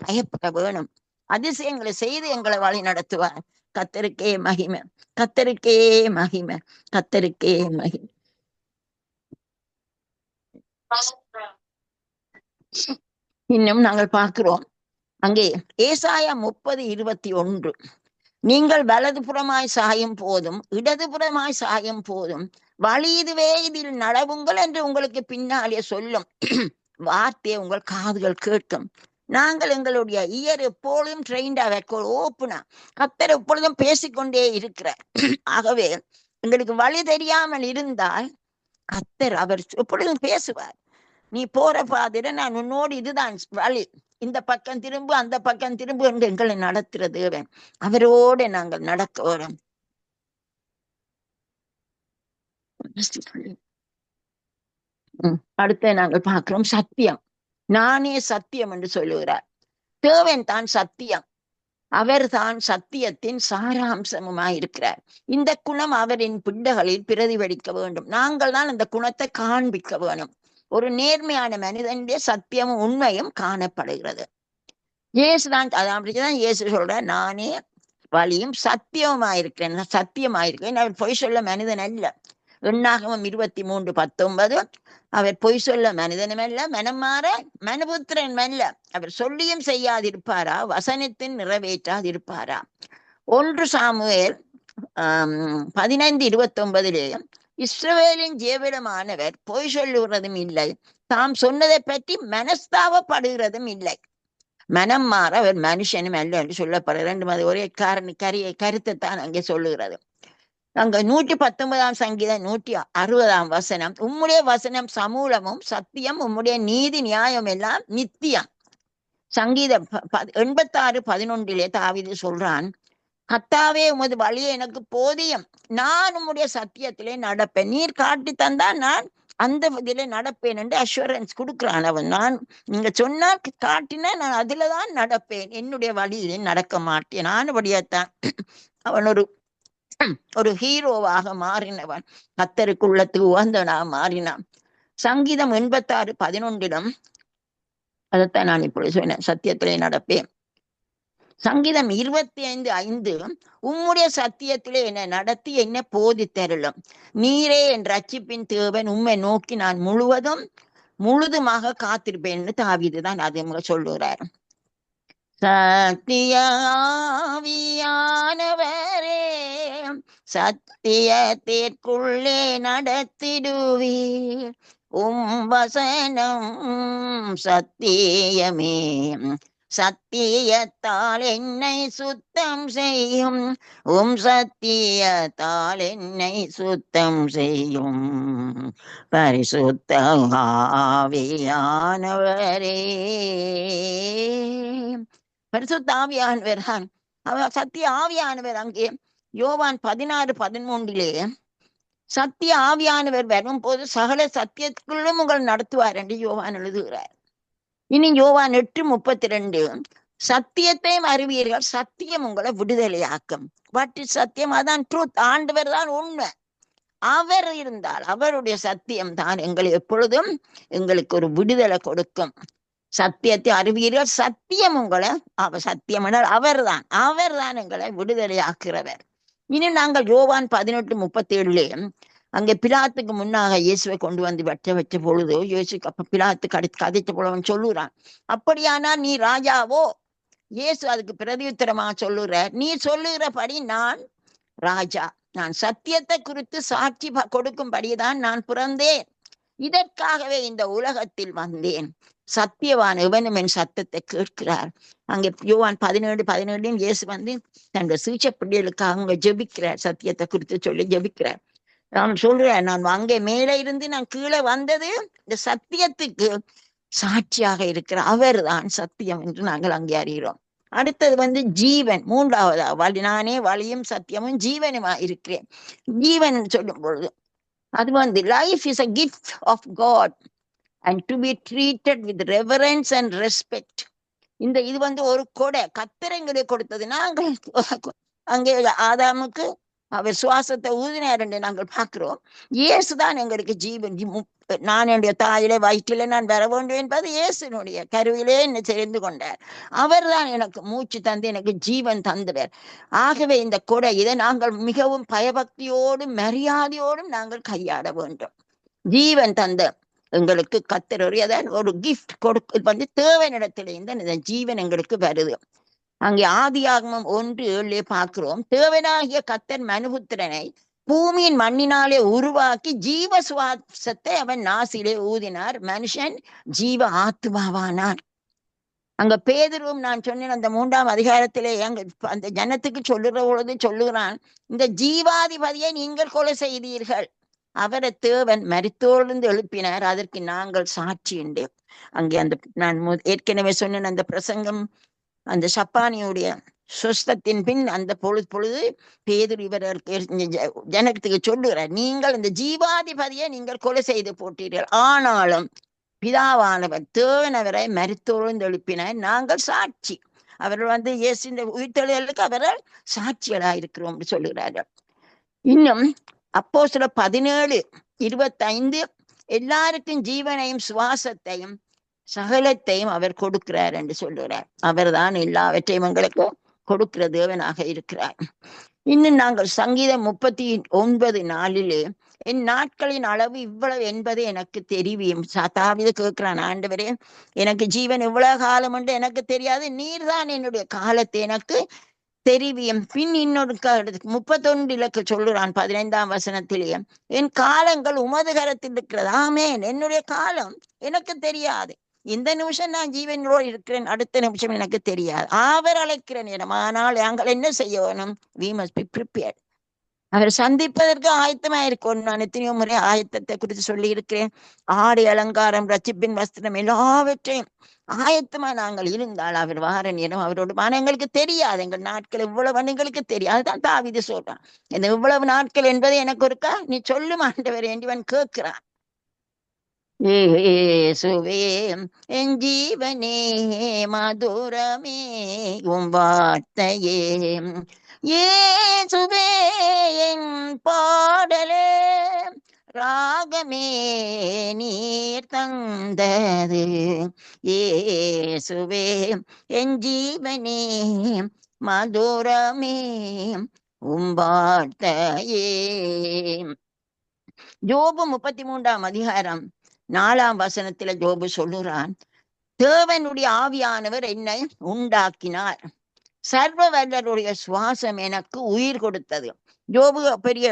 பயப்பட வேணும். அதிசயங்களை செய்து எங்களை வழி நடத்துவார். கத்தருக்கே மகிமை, கத்தருக்கே மகிமை, கத்தருக்கே மகிமை. இன்னும் நாங்கள் பார்க்கிறோம் அங்கே ஏசாயா 30:21, நீங்கள் வலதுபுறமாய் சாயும் போதும் இடதுபுறமாய் சாயும் போதும் வழி இதுவே, இதில் நடவுங்கள் என்று உங்களுக்கு பின்னாலே சொல்லும் வார்த்தையை உங்கள் காதுகள் கேட்கும். நாங்கள் எங்களுடைய இயர் எப்பொழுதும் ட்ரெயின்டா ஓப்பனா, கத்தர் எப்பொழுதும் பேசிக்கொண்டே இருக்கிறார். ஆகவே எங்களுக்கு வழி தெரியாமல் இருந்தால் கத்தர் அவர் எப்பொழுதும் பேசுவார். நீ போற பாதிர நான் உன்னோடு இதுதான் வழி, இந்த பக்கம் திரும்பு அந்த பக்கம் திரும்பு என்று எங்களை நடத்துறது அவரோடு நாங்கள் நடக்க வரோம். அடுத்த நாங்கள் பார்க்கிறோம் சத்தியம். நானே சத்தியம் என்று சொல்லுகிறார். தேவன் தான் சத்தியம், அவர் தான் சத்தியத்தின் சாராம்சமுமாயிருக்கிறார். இந்த குணம் அவரின் பிள்ளைகளில் பிரதிபலிக்க வேண்டும். நாங்கள் தான் அந்த குணத்தை காண்பிக்க வேணும். ஒரு நேர்மையான மனிதனுடைய சத்தியமும் உண்மையும் காணப்படுகிறது. இயேசுதான், அப்படிதான் இயேசு சொல்ற, நானே வழியும் சத்தியமாயிருக்கிறேன், சத்தியமாயிருக்கிறேன். அவர் பொய் சொல்ல மனிதன் அல்ல. எண்ணாகமம் 23:19, அவர் பொய் சொல்ல மனிதனும் அல்ல, மனம் மாற மனுபுத்திரன் அல்ல. அவர் சொல்லியும் செய்யாதிருப்பாரா, வசனத்தின் நிறைவேற்றாதிருப்பாரா. 1 சாமுவேல் 15:29 இஸ்ரவேலின் ஜீவிடமானவர் பொய் சொல்லுகிறதும் இல்லை, தாம் சொன்னதை பற்றி மனஸ்தாபப்படுகிறதும் இல்லை. மனம் மாற அவர் மனுஷனும் அல்ல என்று சொல்லப்படுகிறது. ஒரே கருத்தை தான் அங்கே சொல்லுகிறது. அங்க 119 சங்கீதம் 160 வசனம், உம்முடைய வசனம் சமூலமும் சத்தியம், உம்முடைய நீதி நியாயம் எல்லாம் நித்தியம். சங்கீதம் 86:11 தாவீது சொல்றான், கர்த்தாவே உமது வழியை எனக்கு போதியம், நான் உம்முடைய சத்தியத்திலே நடப்பேன், நீர் காட்டி தந்தா நான் அந்த இதிலே நடப்பேன் என்று அஷூரன்ஸ் கொடுக்கிறான் அவன். நீங்க சொன்னா காட்டினா நான் அதுலதான் நடப்பேன், என்னுடைய வழியிலே நடக்க மாட்டேன். ஆனபடியாத்தான் அவன் ஒரு ஹீரோவாக மாறினவன், கர்த்தருக்குள்ளத்துக்கு உகந்தவனாக மாறினான். சங்கீதம் 86:11 அதைத்தான் நான் இப்பொழுது சொன்னேன், சத்தியத்திலே நடப்பேன். சங்கீதம் 25:5 உம்முடைய சத்தியத்திலே என்னை நடத்தி என்னை போதித்தருளும், நீரே என் ரட்சிப்பின் தேவன், உம்மை நோக்கி நான் முழுதுமாக காத்திருப்பேன் என்று தாவீதுதான் அது சொல்லுகிறார். சத்திய ஆவியானவரே சத்தியத்திற்குள்ளே நடத்திடுவீர், வசனம் சத்தியமே, சத்தியத்தால் என்னை சுத்தம் செய்யும், சத்தியத்தால் என்னை சுத்தம் செய்யும், பரிசுத்த ஆவியானவரே. பரிசுத்த ஆவியானவர் தான் அவர், சத்திய ஆவியானவர். அங்கே யோவான் 16:13 சத்திய ஆவியானவர் வரும் போது சகல சத்தியத்துக்குள்ளும் உங்கள் நடத்துவார் என்று யோவான் எழுதுகிறார். இனி யோவான் 8:32 சத்தியத்தையும் அறிவீர்கள், சத்தியம் உங்களை விடுதலையாக்கும். வாட் இஸ் சத்தியம்? அதான் ட்ரூத். ஆண்டவர் தான் உண்மை. அவர் இருந்தால் அவருடைய சத்தியம் தான் எங்களை எப்பொழுதும் எங்களுக்கு ஒரு விடுதலை கொடுக்கும். சத்தியத்தை அறிவீர்கள், சத்தியம் உங்களை, சத்தியம் என்றால் அவர் தான் எங்களை விடுதலையாக்குறவர். இனி நாங்கள் யோவான் 18:37 அங்கே பிலாத்துக்கு முன்னாக இயேசுவை கொண்டு வந்து வச்ச பொழுது இயேசுக்கு அப்ப பிலாத்து கதைத்த பொழுவன் சொல்லுறான், அப்படியானா நீ ராஜாவோ? இயேசு அதுக்கு பிரதியுத்தரமா சொல்லுற, நீ சொல்லுகிறபடி நான் ராஜா. நான் சத்தியத்தை குறித்து சாட்சி கொடுக்கும்படிதான் நான் பிறந்தேன். இதற்காகவே இந்த உலகத்தில் வந்தேன். சத்தியவான் எவனும் என் சத்தத்தை கேட்கிறார். அங்கே யோவான் 17:17 இயேசு வந்து தன்னுடைய சீச்ச பிள்ளைகளுக்காக அங்க ஜெபிக்கிறார், சத்தியத்தை குறித்து சொல்லி ஜெபிக்கிறார். நான் சொல்றேன், நான் அங்கே மேலே இருந்து நான் கீழே வந்தது இந்த சத்தியத்துக்கு சாட்சியாக இருக்கிற அவர் தான் சத்தியம் என்று நாங்கள் அங்கே அறிகிறோம். அடுத்தது வந்து ஜீவன், மூன்றாவதா நானே வழியும் சத்தியமும் ஜீவனுமா இருக்கிறேன். ஜீவன் சொல்லும் பொழுது அது வந்து life is a gift of God and to be treated with reverence and respect. இது வந்து ஒரு கொடை, கத்திரங்களை கொடுத்தது. நாங்கள் அங்கே ஆதாமுக்கு அவர் சுவாசத்தை ஊதினார் என்று நாங்கள் பார்க்கிறோம். இயேசுதான் எங்களுக்கு ஜீவன். நான் என்னுடைய தாயிலே வயிற்றிலே நான் வர வேண்டும் என்பது இயேசுனுடைய கருவிலே என்னை சேர்ந்து கொண்டார். அவர் தான் எனக்கு மூச்சு தந்து எனக்கு ஜீவன் தந்தவர். ஆகவே இந்த கொடை இதை நாங்கள் மிகவும் பயபக்தியோடும் மரியாதையோடும் நாங்கள் கையாட வேண்டும். ஜீவன் தந்த எங்களுக்கு கர்த்தர் ஒரு கிஃப்ட் வந்து தேவனிடத்திலிருந்து இந்த ஜீவன் எங்களுக்கு வருது. அங்கே ஆதியாகமம் 1:7 பார்க்கிறோம், தேவனாகிய கர்த்தர் மனுபுத்திரனை பூமியின் மண்ணினாலே உருவாக்கி ஜீவ சுவாசத்தை அவன் நாசிலே ஊதினார், மனுஷன் ஜீவ ஆத்மாவானான். அங்க பேதுருவும் நான் சொன்னேன் அந்த 3ஆம் அதிகாரத்திலே அந்த ஜனத்துக்கு சொல்லுற பொழுது சொல்லுகிறான், இந்த ஜீவாதிபதியை நீங்கள் கொலை செய்தீர்கள், அவரை தேவன் மரித்தோர்ந்து எழுப்பினார், அதற்கு நாங்கள் சாட்சி உண்டு. அங்கே அந்த நான் ஏற்கனவே சொன்னேன் அந்த பிரசங்கம், அந்த சப்பானியுடைய சுஸ்தத்தின் பின் அந்த பொழுது பேதுரு இவர்களுக்கு ஜனத்துக்கு சொல்லுகிறார், நீங்கள் இந்த ஜீவாதிபதியை நீங்கள் கொலை செய்து போட்டீர்கள், ஆனாலும் பிதாவானவர் தேவனவரை மரித்தோர்ந்து எழுப்பினார், நாங்கள் சாட்சி. அவர்கள் வந்து இயேசுவின் உயிர்த்தெழுதலுக்கு அவர்கள் சாட்சிகளாயிருக்கிறோம் என்று சொல்லுகிறார்கள். இன்னும் அப்போஸ்தலர் 17:25 எல்லாருக்கும் ஜீவனையும் சுவாசத்தையும் சகலத்தையும் அவர் கொடுக்கிறார் என்று சொல்லுகிறார். அவர் தான் எல்லாவற்றையும் எங்களுக்கு கொடுக்கிற தேவனாக இருக்கிறார். இன்னும் நாங்கள் சங்கீதம் 39:4 என் நாட்களின் அளவு இவ்வளவு என்பது எனக்கு தெரியும். தாவீது கேட்கிறான், ஆண்டவரே எனக்கு ஜீவன் இவ்வளவு காலம் என்று எனக்கு தெரியாது, நீர்தான் என்னுடைய காலத்தை எனக்கு தெரிவியும். பின் இன்னொரு 31 சொல்லுறான் 15ஆம் வசனத்திலே, என் காலங்கள் உமது கரத்தில் இருக்கிறது. ஆமேன், என்னுடைய காலம் எனக்கு தெரியாது, இந்த நிமிஷம் நான் ஜீவனோடு இருக்கிறேன், அடுத்த நிமிஷம் எனக்கு தெரியாது. அவர் அழைக்கிற நேரம். ஆனால் நாங்கள் என்ன செய்ய வேணும்? we must be prepared. அவர் சந்திப்பதற்கு ஆயத்தமா இருக்கணும். நான் எத்தனையோ முறை ஆயத்தத்தை குறித்து சொல்லி இருக்கிறேன். ஆடை அலங்காரம், ரட்சிப்பின் வஸ்திரம் எல்லாவற்றையும் ஆயத்தமா நாங்கள் இருந்தால் அவர் வார நேரம் அவரோட எங்களுக்கு தெரியாது. எங்கள் நாட்கள் இவ்வளவு எங்களுக்கு தெரியாது. அதுதான் தாவீது சொல்றான், இந்த இவ்வளவு நாட்கள் என்பது எனக்கு இருக்கா, நீ சொல்லும் ஆண்டவர் என்றவன் கேட்கிறான். இயேசுவே என் ஜீவனே மதுரமே உம் வார்த்தையே, இயேசுவே என் பாடலே ராகமே நீர் தந்தது, இயேசுவே என் ஜீவனே மதுரமே உம் வார்த்தையே. யோபு 33ஆம் அதிகாரம் 4ஆம் வசனத்துல யோபு சொல்லுறான், தேவனுடைய ஆவியானவர் என்னை உண்டாக்கினார், சர்வ வல்லருடைய சுவாசம் எனக்கு உயிர் கொடுத்தது. யோபு பெரிய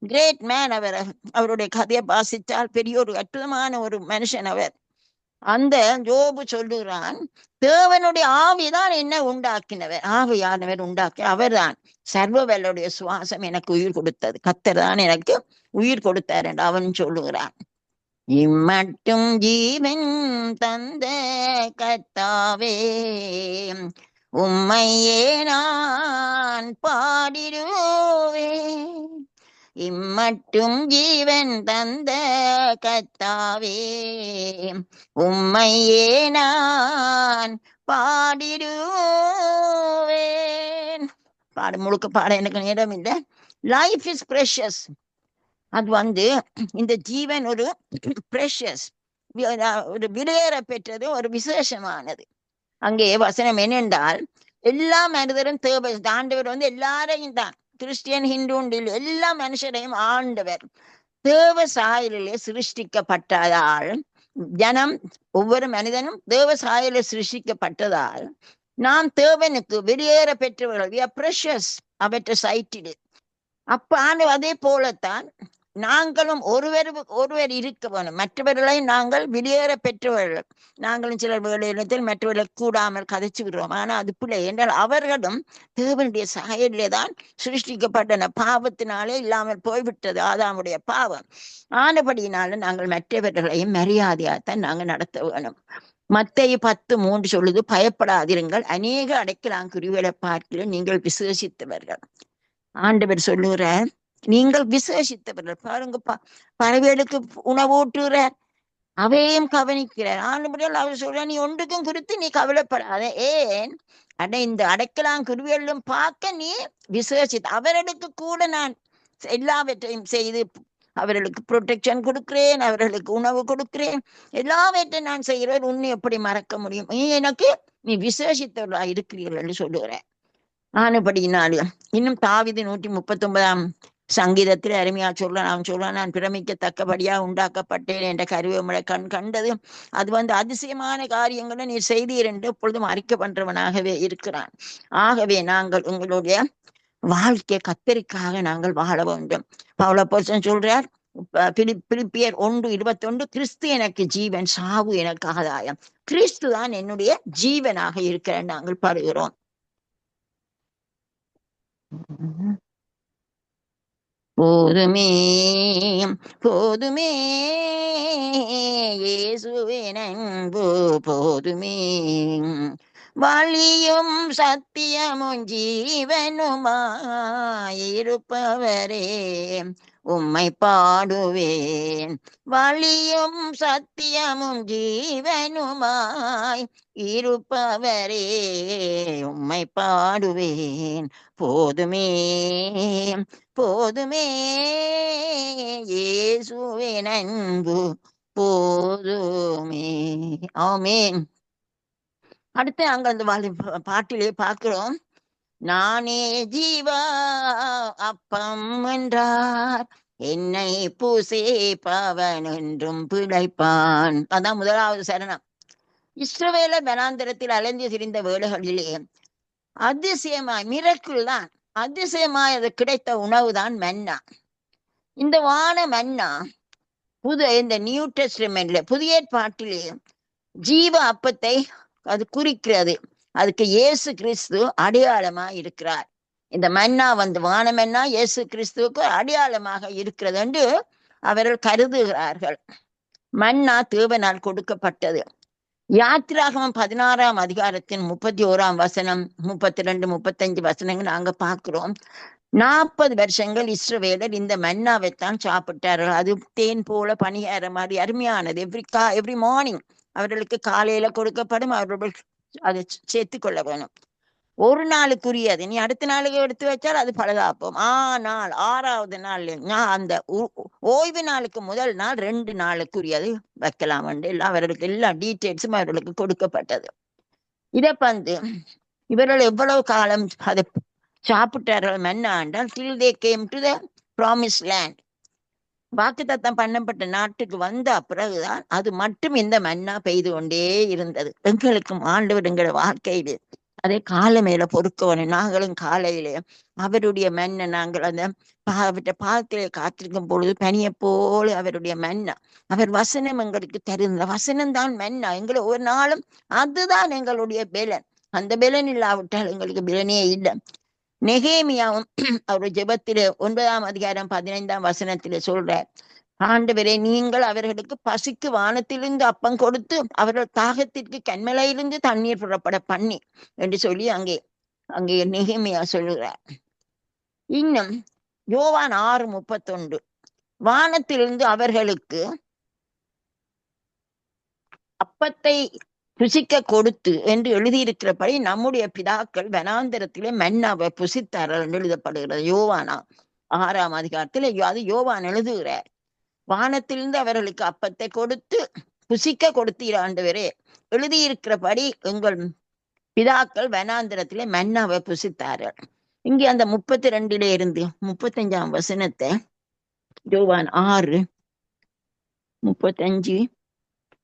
கிரேட் மேன். அவருடைய கதையை வாசித்தால் பெரிய ஒரு அற்புதமான ஒரு மனுஷன் அவர். அந்த யோபு சொல்லுகிறான், தேவனுடைய ஆவிதான் என்ன உண்டாக்கினவர், ஆவியானவர் உண்டாக்கி அவர்தான் சர்வ வல்லருடைய சுவாசம் எனக்கு உயிர் கொடுத்தது, கர்த்தர் தான் எனக்கு உயிர் கொடுத்தார் என்று அவன் சொல்லுகிறான். இம்மட்டும் ஜீவன் தந்த கர்த்தாவே உம்மையே நான் பாடிடுவேன், இம்மட்டும் ஜீவன் தந்த கர்த்தாவே உம்மையே நான் பாடிடுவேன். பாட முழுக்க பாட எனக்கு நேரம் இல்லை. Life is precious. அது இந்த ஜீவன் ஒரு ப்ரெஷஸ், ஒரு விலையேற பெற்றது, ஒரு விசேஷமானது. அங்கே வசனம் என்னென்றால், எல்லா மனிதரும் தேவை. ஆண்டவர் எல்லாரையும் தான், கிறிஸ்டியன் ஹிந்து எல்லா மனுஷரையும் ஆண்டவர் தேவ சாயலிலே சிருஷ்டிக்கப்பட்டதால், ஜனம் ஒவ்வொரு மனிதனும் தேவ சாயலில் சிருஷ்டிக்கப்பட்டதால் நாம் தேவனுக்கு வெளியேற பெற்றவர்கள், அவற்றை சைட்டில். அதே போலத்தான் நாங்களும் ஒருவர் இருக்க வேணும். மற்றவர்களை நாங்கள் வெளியேற பெற்றவர்கள். நாங்களும் சில வேலையிடத்தில் மற்றவர்களை கூடாமல் கதைச்சு விடுறோம். ஆனா அது பிள்ளை என்றால் அவர்களும் தேவனுடைய சாயலிலே தான் சிருஷ்டிக்கப்பட்டன. பாவத்தினாலே இல்லாமல் போய்விட்டது ஆதாமுடைய பாவம். ஆனபடியினால நாங்கள் மற்றவர்களையும் மரியாதையாகத்தான் நாங்கள் நடத்த வேணும். மத்தேயு 10:3 சொல்லுது, பயப்படாதிருங்கள், அநேக அடைக்கலாங்குருவிகளை பார்க்கிற நீங்கள் விசேஷித்தவர்கள். ஆண்டவர் சொல்லுகிற நீங்கள் விசேஷித்தவர்கள். பாருங்க, பறவைகளுக்கு உணவூட்டுகிறார், அவையும் கவனிக்கிறார். ஆண்டவர்கள் அவர் சொல்ற, நீ ஒன்றுக்கும் குறித்து நீ கவலைப்படாத. ஏன் இந்த அடைக்கலாம் குருவியலும் பார்க்க நீ விசேஷித்த. அவர்களுக்கு கூட நான் எல்லாவற்றையும் செய்து அவர்களுக்கு ப்ரொடெக்ஷன் கொடுக்கிறேன், அவர்களுக்கு உணவு கொடுக்கிறேன், எல்லாவற்றையும் நான் செய்கிறேன். உன்னை எப்படி மறக்க முடியும்? நீ விசேஷித்தவர்களா இருக்கிறீர்கள் என்று சொல்லுகிறேன். ஆனபடியினால இன்னும் தாவீது 139 சங்கீதத்தில் அருமையா அவன் சொல்றான், நான் பிரமிக்கத்தக்கபடியா உண்டாக்கப்பட்டேன் என்ற கருவமழை கண் கண்டது. அது அதிசயமான காரியங்களை நீர் செய்தீர் என்று எப்பொழுதும் அறிக்கை பண்றவனாகவே இருக்கிறான். ஆகவே நாங்கள் உங்களுடைய வாழ்க்கை கத்தரிக்காக நாங்கள் வாழ வேண்டும். பவுலப்போஸ்தலன் சொல்றார், பிலிப்பியர் 1:21, கிறிஸ்து எனக்கு ஜீவன், சாவு எனக்கு ஆதாயம். கிறிஸ்து தான் என்னுடைய ஜீவனாக இருக்கிற நாங்கள் பாடுகிறோம். போதுமே போதுமே இயேசுவின் அன்பு போதுமே, வழியும் சத்தியமும் ஜீவனுமாயிருப்பவரே உம்மை பாடுவேன். வழியும் சத்தியமும் ஜீவனுமாய் இருப்பவரே உம்மை பாடுவேன். போதுமே போதுமே இயேசுவின் அன்பு போதுமே. ஆமென். அடுத்து அங்க அந்த பாட்டிலே பார்க்கிறோம், நானே ஜீவா அப்பம் என்றார், என்னை பூசேப்பவன் என்றும் பிழைப்பான். அதான் முதலாவது சரணம். இஸ்ரவேலர் வனாந்திரத்தில் அலைந்து திரிந்த வேளைகளிலே அதிசயமாய், மிரக்கிள் தான், அதிசயமாய் அது கிடைத்த உணவு தான் மன்னா. இந்த வான மன்னா இந்த நியூ டெஸ்டமெண்ட்ல, புதிய ஏற்பாட்டிலே ஜீவ அப்பத்தை அது குறிக்கிறது. அதுக்கு இயேசு கிறிஸ்து அடையாளமா இருக்கிறார். இந்த மன்னா வான மன்னா இயேசு கிறிஸ்துவுக்கு அடையாளமாக இருக்கிறது என்று அவர்கள் கருதுகிறார்கள். மன்னா தேவனால் கொடுக்கப்பட்டது. யாத்திராகமம் 16ஆம் அதிகாரத்தின் 31ஆம் வசனம், 32, 35 வசனங்கள் நாங்க பார்க்கிறோம். 40 வருஷங்கள் இஸ்ரவேலர் இந்த மன்னாவைத்தான் சாப்பிட்டார்கள். அது தேன் போல பணியார மாதிரி அருமையானது. எவ்ரி மார்னிங் அவர்களுக்கு காலையில கொடுக்கப்படும். அவர்கள் அதை சேர்த்து கொள்ள வேணும். ஒரு நாளுக்குரியது. நீ அடுத்த நாளுக்கு எடுத்து வச்சால் அது பலதாப்போம். ஆனால் 6வது நாள் அந்த ஓய்வு நாளுக்கு முதல் நாள் 2 நாளுக்குரியது வைக்கலாம் என்று அவர்களுக்கு எல்லா டீட்டெயில்ஸும் அவர்களுக்கு கொடுக்கப்பட்டது. இதை இவர்கள் எவ்வளவு காலம் அதை சாப்பிட்டார்கள் மன்னா என்றால், till they came to the promised land, வாக்குத்தத்தம் பண்ணப்பட்ட நாட்டுக்கு வந்த பிறகுதான் அது மட்டும் இந்த மன்னா பெய்து கொண்டே இருந்தது. எங்களுக்கும் ஆண்டவர் எங்களோட வாழ்க்கையிலே அதே கால மேல பொறுக்கவனும். நாங்களும் காலையிலே அவருடைய மன்ன நாங்கள் அந்த பாத்திலே காத்திருக்கும் பொழுது பனியை போல அவருடைய மன்னா, அவர் வசனம் எங்களுக்கு தருந்த வசனம் தான் மன்னா. எங்களை ஒரு நாளும் அதுதான் எங்களுடைய பலன். அந்த பலன் இல்லாவிட்டால் எங்களுக்கு பலனே இல்லை. நெகேமியாவும் அவருடைய ஜெபத்திலே 9ஆம் அதிகாரம் 15ஆம் வசனத்திலே சொல்றார், ஆண்டவரே, நீங்கள் அவர்களுக்கு பசிக்கு வானத்திலிருந்து அப்பம் கொடுத்து அவர்கள் தாகத்திற்கு கண்மலையிலிருந்து தண்ணீர் புறப்பட பண்ணி என்று சொல்லி அங்கே நெகேமியா சொல்லுகிறார். இன்னும் யோவான் 6:31, வானத்திலிருந்து அவர்களுக்கு அப்பத்தை புசிக்க கொடுத்து என்று எழுதியிருக்கிறபடி நம்முடைய பிதாக்கள் வனாந்தரத்திலே மன்னாவை புசித்தார்கள் என்று எழுதப்படுகிறது. யோவானா 6ஆம் அதிகாரத்தில் அது யோவான் எழுதுகிறார். வானத்திலிருந்து அவர்களுக்கு அப்பத்தை கொடுத்து புசிக்க கொடுத்தீர் ஆண்டவரே, எழுதியிருக்கிறபடி எங்கள் பிதாக்கள் வனாந்திரத்திலே மன்னாவை புசித்தார்கள். இங்கே அந்த 32 இருந்து 35ஆம் வசனத்தை யோவான் 6:35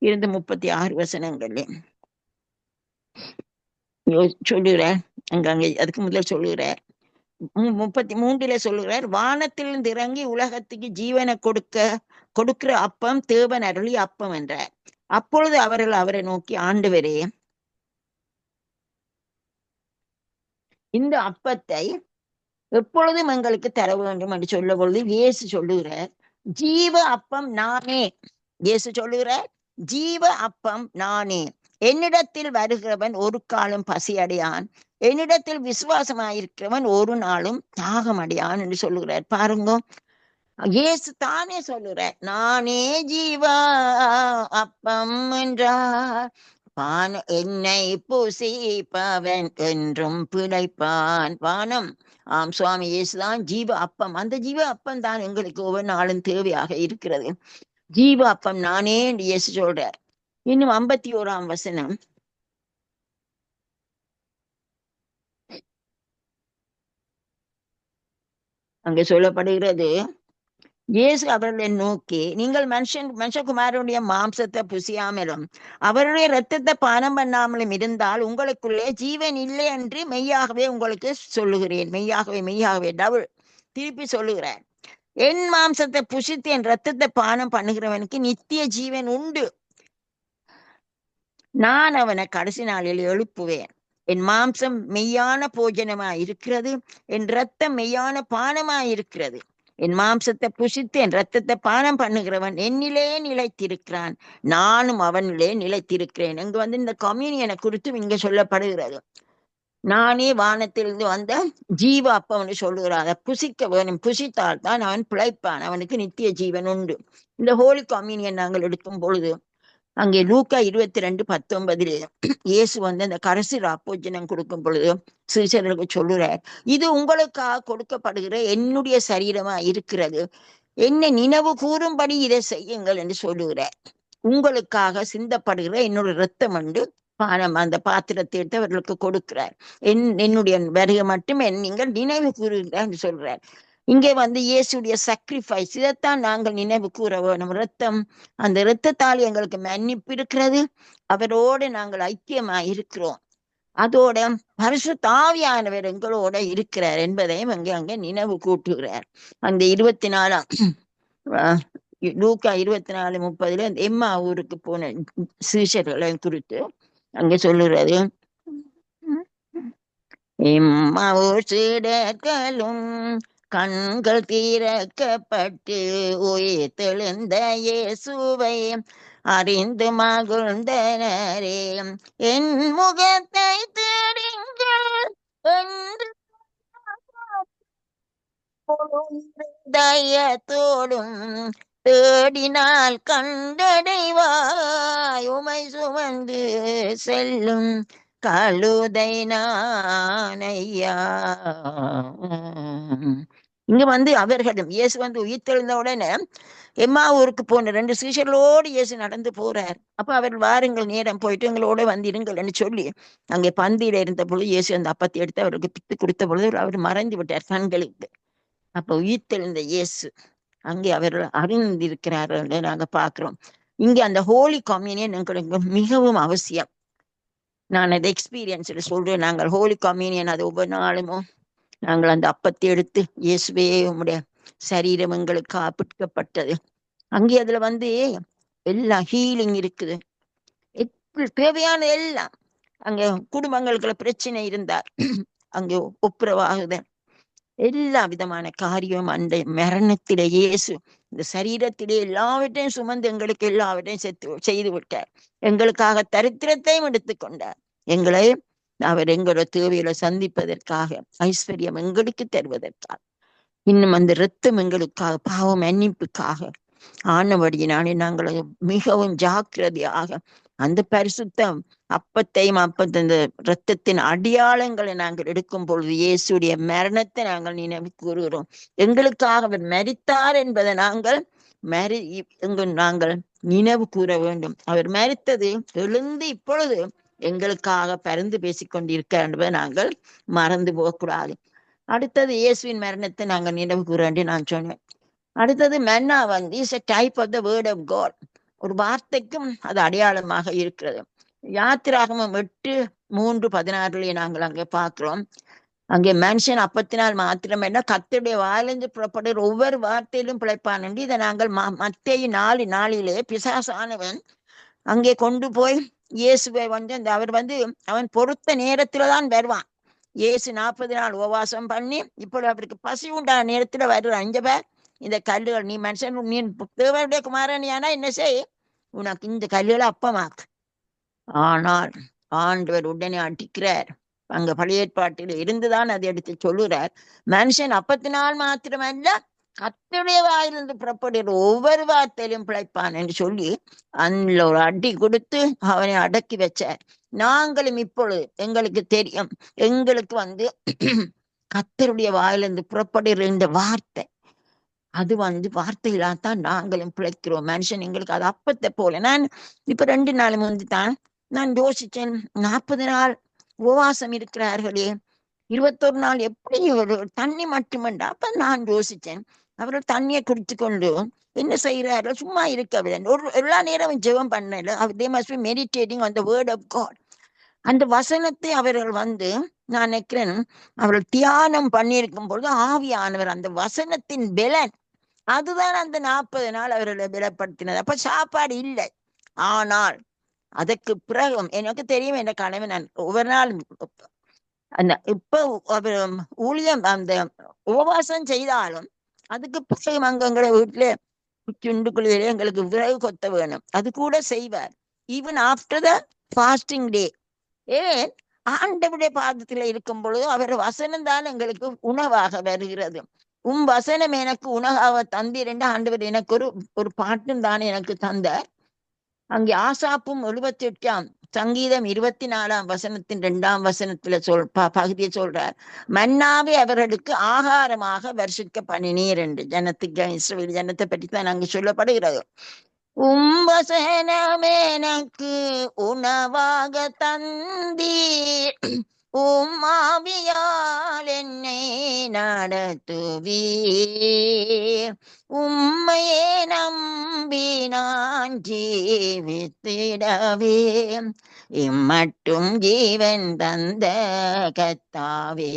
இருந்து 36 வசனங்களே சொல்லுகிறார். அங்கே அதுக்கு முதல் சொல்லுகிறார் 33 சொல்லுகிறார், வானத்திலிருந்து இறங்கி உலகத்துக்கு ஜீவனை கொடுக்கிற அப்பம் தேவன் அருளி அப்பம் என்றார். அப்பொழுது அவர்கள் அவரை நோக்கி, ஆண்டவரே, இந்த அப்பத்தை எப்பொழுதும் எங்களுக்கு தர வேண்டும் என்று சொல்ல பொழுது இயேசு சொல்லுகிறார், ஜீவ அப்பம் நானே. இயேசு சொல்லுகிறார், ஜீவ அப்பம் நானே. என்னிடத்தில் வருகிறவன் ஒரு காலம் பசி அடையான், என்னிடத்தில் விசுவாசமாயிருக்கிறவன் ஒரு நாளும் தாகம் அடையான் என்று சொல்லுகிறார். பாருங்க, இயேசு தானே சொல்லுகிறார், நானே ஜீவா அப்பம் என்றார். என்னை புசிப்பவன் என்றும் பிழைப்பான். வானம், ஆம் சுவாமி இயேசுதான் ஜீவ அப்பம். அந்த ஜீவ அப்பம் தான் எங்களுக்கு ஒவ்வொரு நாளும் தேவையாக இருக்கிறது. ஜீவ அப்பம் நானே என்று இயேசு சொல்றார். இன்னும் 51ஆம் வசனம் அங்கே சொல்லப்படுகிறது, இயேசு அவர்களை நோக்கி, நீங்கள் மனுஷகுமாரனுடைய மாம்சத்தை புசியாமலும் அவருடைய இரத்தத்தை பானம் பண்ணாமலும் இருந்தால் உங்களுக்குள்ளே ஜீவன் இல்லை என்று மெய்யாகவே உங்களுக்கு சொல்லுகிறேன். மெய்யாகவே டபுள் திருப்பி சொல்லுகிறார். என் மாம்சத்தை புசித்து என் இரத்தத்தை பானம் பண்ணுகிறவனுக்கு நித்திய ஜீவன் உண்டு. நான் அவனை கடைசி நாளில் எழுப்புவேன். என் மாம்சம் மெய்யான போஜனமாய் இருக்கிறது, என் இரத்தம் மெய்யான பானமாய் இருக்கிறது. என் மாம்சத்தை புசித்து என் இரத்தத்தை பானம் பண்ணுகிறவன் என்னிலே நிலைத்திருக்கிறான், நானும் அவனிலே நிலைத்திருக்கிறேன். இங்கு இந்த கம்யூனியனை குறித்தும் இங்க சொல்லப்படுகிறது. நானே வானத்திலிருந்து வந்த ஜீவ அப்பவன்னு சொல்லுகிறான். அதை புசிக்க வேணும், புசித்தால் தான் அவன் பிழைப்பான், அவனுக்கு நித்திய ஜீவன் உண்டு. இந்த ஹோலி கம்யூனியன் நாங்கள் எடுக்கும் பொழுது அங்கே லூக்கா 22:19 இயேசு அந்த கடைசி ராப்போஜனம் கொடுக்கும் பொழுது சீஷர்களுக்கு சொல்லுறார், இது உங்களுக்காக கொடுக்கப்படுகிற என்னுடைய சரீரமா இருக்கிறது, என்னை நினைவு கூறும்படி இதை செய்யுங்கள் என்று சொல்லுகிறார். உங்களுக்காக சிந்தப்படுகிற என்னுடைய இரத்தம் என்று அந்த பாத்திரத்தை எடுத்து அவர்களுக்கு கொடுக்கிறார். என்னுடைய வருகை மட்டும் நீங்கள் நினைவு கூறுகிறார் என்று சொல்றார். இங்கே இயேசுடைய சாக்ரிஃபைஸ், இதைத்தான் நாங்கள் நினைவு கூற வேணும். இரத்தம், அந்த இரத்தத்தால் எங்களுக்கு மன்னிப்பு இருக்கிறது, அவரோடு நாங்கள் ஐக்கியமா இருக்கிறோம், அதோட பரிசுத்த ஆவியானவர் எங்களோட இருக்கிறார் என்பதையும் அங்கே நினைவு கூட்டுகிறார். அந்த 24 லூக்கா 24:30 அந்த எம்மா ஊருக்கு போன சீஷர்களை குறித்து அங்கே சொல்லுறது, எம்மா ஊர் சீடர்களும் கண்கள் திறக்கப்பட்டு உயிர்த்தெழுந்த இயேசுவை அறிந்து மகிழ்ந்தனரே, என் முகத்தை தேடுங்கள் என்று தயத்தோடும் தேடினால் கண்டடைவாய், உமை சுமந்து செல்லும் கழுதை நானையா. இங்க அவர்களும் இயேசு உயிர்த்தெழுந்த உடனே எம்மா ஊருக்கு போன 2 சீஷர்களோடு இயேசு நடந்து போறார். அப்ப அவர்கள் வாருங்கள், நேரம் போயிட்டு எங்களோட வந்திருங்கள்னு சொல்லி அங்கே பந்தியில இருந்த பொழுது இயேசு அந்த அப்பத்தை எடுத்து அவருக்கு பித்து கொடுத்த பொழுது அவர் மறைந்து விட்டார் கண்களுக்கு. அப்ப உயிர்த்தெழுந்த இயேசு அங்கே அவர்கள் அறிந்திருக்கிறார்கள் என்று நாங்க பாக்குறோம். இங்க அந்த ஹோலி கம்யூனியன் எங்களுக்கு மிகவும் அவசியம். நான் அதை எக்ஸ்பீரியன்ஸ்ல சொல்றேன். நாங்கள் ஹோலி கம்யூனியன் அது ஒவ்வொரு நாளுமோ நாங்கள் அந்த அப்பத்தை எடுத்து, இயேசுவே உம்முடைய சரீரம் எங்களுக்கு பிடிக்கப்பட்டது. அங்கே அதுல எல்லாம் ஹீலிங் இருக்குது, தேவையான எல்லாம். அங்க குடும்பங்களுக்கு பிரச்சனை இருந்தார், அங்கே ஒப்புரவாகுதல், எல்லா விதமான காரியம் அந்த மரணத்திலே இயேசு இந்த சரீரத்திலே எல்லாவற்றையும் சுமந்து எங்களுக்கு எல்லாவற்றையும் செய்து விட்டார். எங்களுக்காக தரித்திரத்தையும் எடுத்துக்கொண்டார். எங்களை அவர் எங்களோட தேவையில சந்திப்பதற்காக, ஐஸ்வர்யம் எங்களுக்கு தருவதற்காக, இன்னும் அந்த இரத்தம் எங்களுக்காக, பாவ மன்னிப்புக்காக ஆனபடியினாலே நாங்கள் மிகவும் ஜாக்கிரதையாக அந்த பரிசுத்த அப்பத்தையும் அப்பத்தின் இரத்தத்தின் அடையாளங்களை நாங்கள் எடுக்கும் பொழுது இயேசுடைய மரணத்தை நாங்கள் நினைவு கூறுகிறோம். எங்களுக்காக அவர் மரித்தார் என்பதை நாங்கள் நாங்கள் நினைவு கூற வேண்டும். அவர் மரித்தது எழுந்து இப்பொழுது எங்களுக்காக பரிந்து பேசிக் கொண்டிருக்க என்பதை நாங்கள் மறந்து போகக்கூடாது. அடுத்தது இயேசுவின் மரணத்தை நாங்கள் நினைவு கூற வேண்டி நான் சொன்னேன். அடுத்தது மன்னா is a type of the word of God. ஒரு வார்த்தைக்கும் அது அடையாளமாக இருக்கிறது. யாத்திராகமம் 8:3-16 நாங்கள் அங்கே பார்க்கிறோம். அங்கே மனுஷன் அப்பத்தினால் மாத்திரமல்ல கர்த்தருடைய வாயிலிருந்து புறப்படுகிற ஒவ்வொரு வார்த்தையிலும் பிழைப்பான் என்று இதை நாங்கள் மத்தேயு 4:4 பிசாசானவன் அங்கே கொண்டு போய் இயேசுவை அவர் அவன் பொறுத்த நேரத்துலதான் வருவான். இயேசு 40 நாள் உபவாசம் பண்ணி இப்பொழுது அவருக்கு பசி உண்டான நேரத்துல வருவான். இங்க பேர் இந்த கல்லுகள், நீ மனுஷன், நீ தேவனுடைய குமாரனியானா என்ன செய், உனக்கு இந்த கல்லுகளை அப்பமாக்கு. ஆனால் ஆண்டவர் உடனே அடிக்கிறார். அங்க பழைய ஏற்பாட்டில் இருந்துதான் அதை எடுத்து சொல்லுறார். மனுஷன் அப்பத்தினால் மாத்திரமல்ல கர்த்தருடைய வாயிலிருந்து புறப்படுகிற ஒவ்வொரு வார்த்தையிலும் பிழைப்பான் என்று சொல்லி அதுல ஒரு அடி கொடுத்து அவனை அடக்கி வச்சார். நாங்களும் இப்பொழுது எங்களுக்கு தெரியும், எங்களுக்கு கர்த்தருடைய வாயிலிருந்து புறப்படுகிற இந்த வார்த்தை, அது வார்த்தையில்தான் நாங்களும் பிழைக்கிறோம். மனுஷன் எங்களுக்கு அது அப்பத்தை போல. நான் இப்ப 2 நாள் முந்தித்தான் நான் யோசிச்சேன், 40 நாள் உபவாசம் இருக்கிறார்களே, 21 நாள் எப்படி ஒரு தண்ணி மட்டுமண்டா. அப்ப நான் யோசிச்சேன், அவர்கள் தண்ணியை குடித்து கொண்டு என்ன செய்யறார்கள், சும்மா இருக்கவில்லை. எல்லா நேரமும் ஜெபம் பண்ணல. they must be meditating on the word of God. அந்த வசனத்தை அவர்கள் நான் நினைக்கிறேன் அவர்கள் தியானம் பண்ணியிருக்கும் பொழுது ஆவியானவர் அந்த வசனத்தின் பலன் அதுதான் அந்த 40 நாள் அவர்களை பலப்படுத்தினது. அப்ப சாப்பாடு இல்லை. ஆனால் அதற்கு பிறகு எனக்கு தெரியும், என் கணவன் நான் ஒவ்வொரு நாள் இப்ப ஊழியம் அந்த உபவாசம் செய்தாலும் அதுக்கு பிறகு அங்கங்களை வீட்டுல சுண்டுக்குள்ள எங்களுக்கு விறகு கொத்த வேணும், அது கூட செய்வார். ஈவன் ஆஃப்டர் த ஃபாஸ்டிங் டே. ஏன், ஆண்டவருடைய பாதத்துல இருக்கும் பொழுது அவர் வசனம் தான் எங்களுக்கு உணவாக வருகிறது. வசனம் எனக்கு உணவாக தந்திரண்டு ஆண்டவர் எனக்கு ஒரு பாட்டும் தான் எனக்கு தந்தார். அங்கே ஆசாப்பும் 78 சங்கீதம் 24 2 வசனத்துல பகுதியை சொல்றார், மன்னாவே அவர்களுக்கு ஆகாரமாக வருஷிக்க பண்ணினீர் என்று. ஜனத்துக்கு, இஸ்ரவேல் ஜனத்தை பற்றி தான் அங்கு சொல்லப்படுகிறது. வசனம் எனக்கு உணவாக தந்தீர், ஆவியால் என்னை நடத்துவீர், உம்மையே நம்பி நான் ஜீவித்திடவே, இம்மட்டும் ஜீவன் தந்த கர்த்தாவே,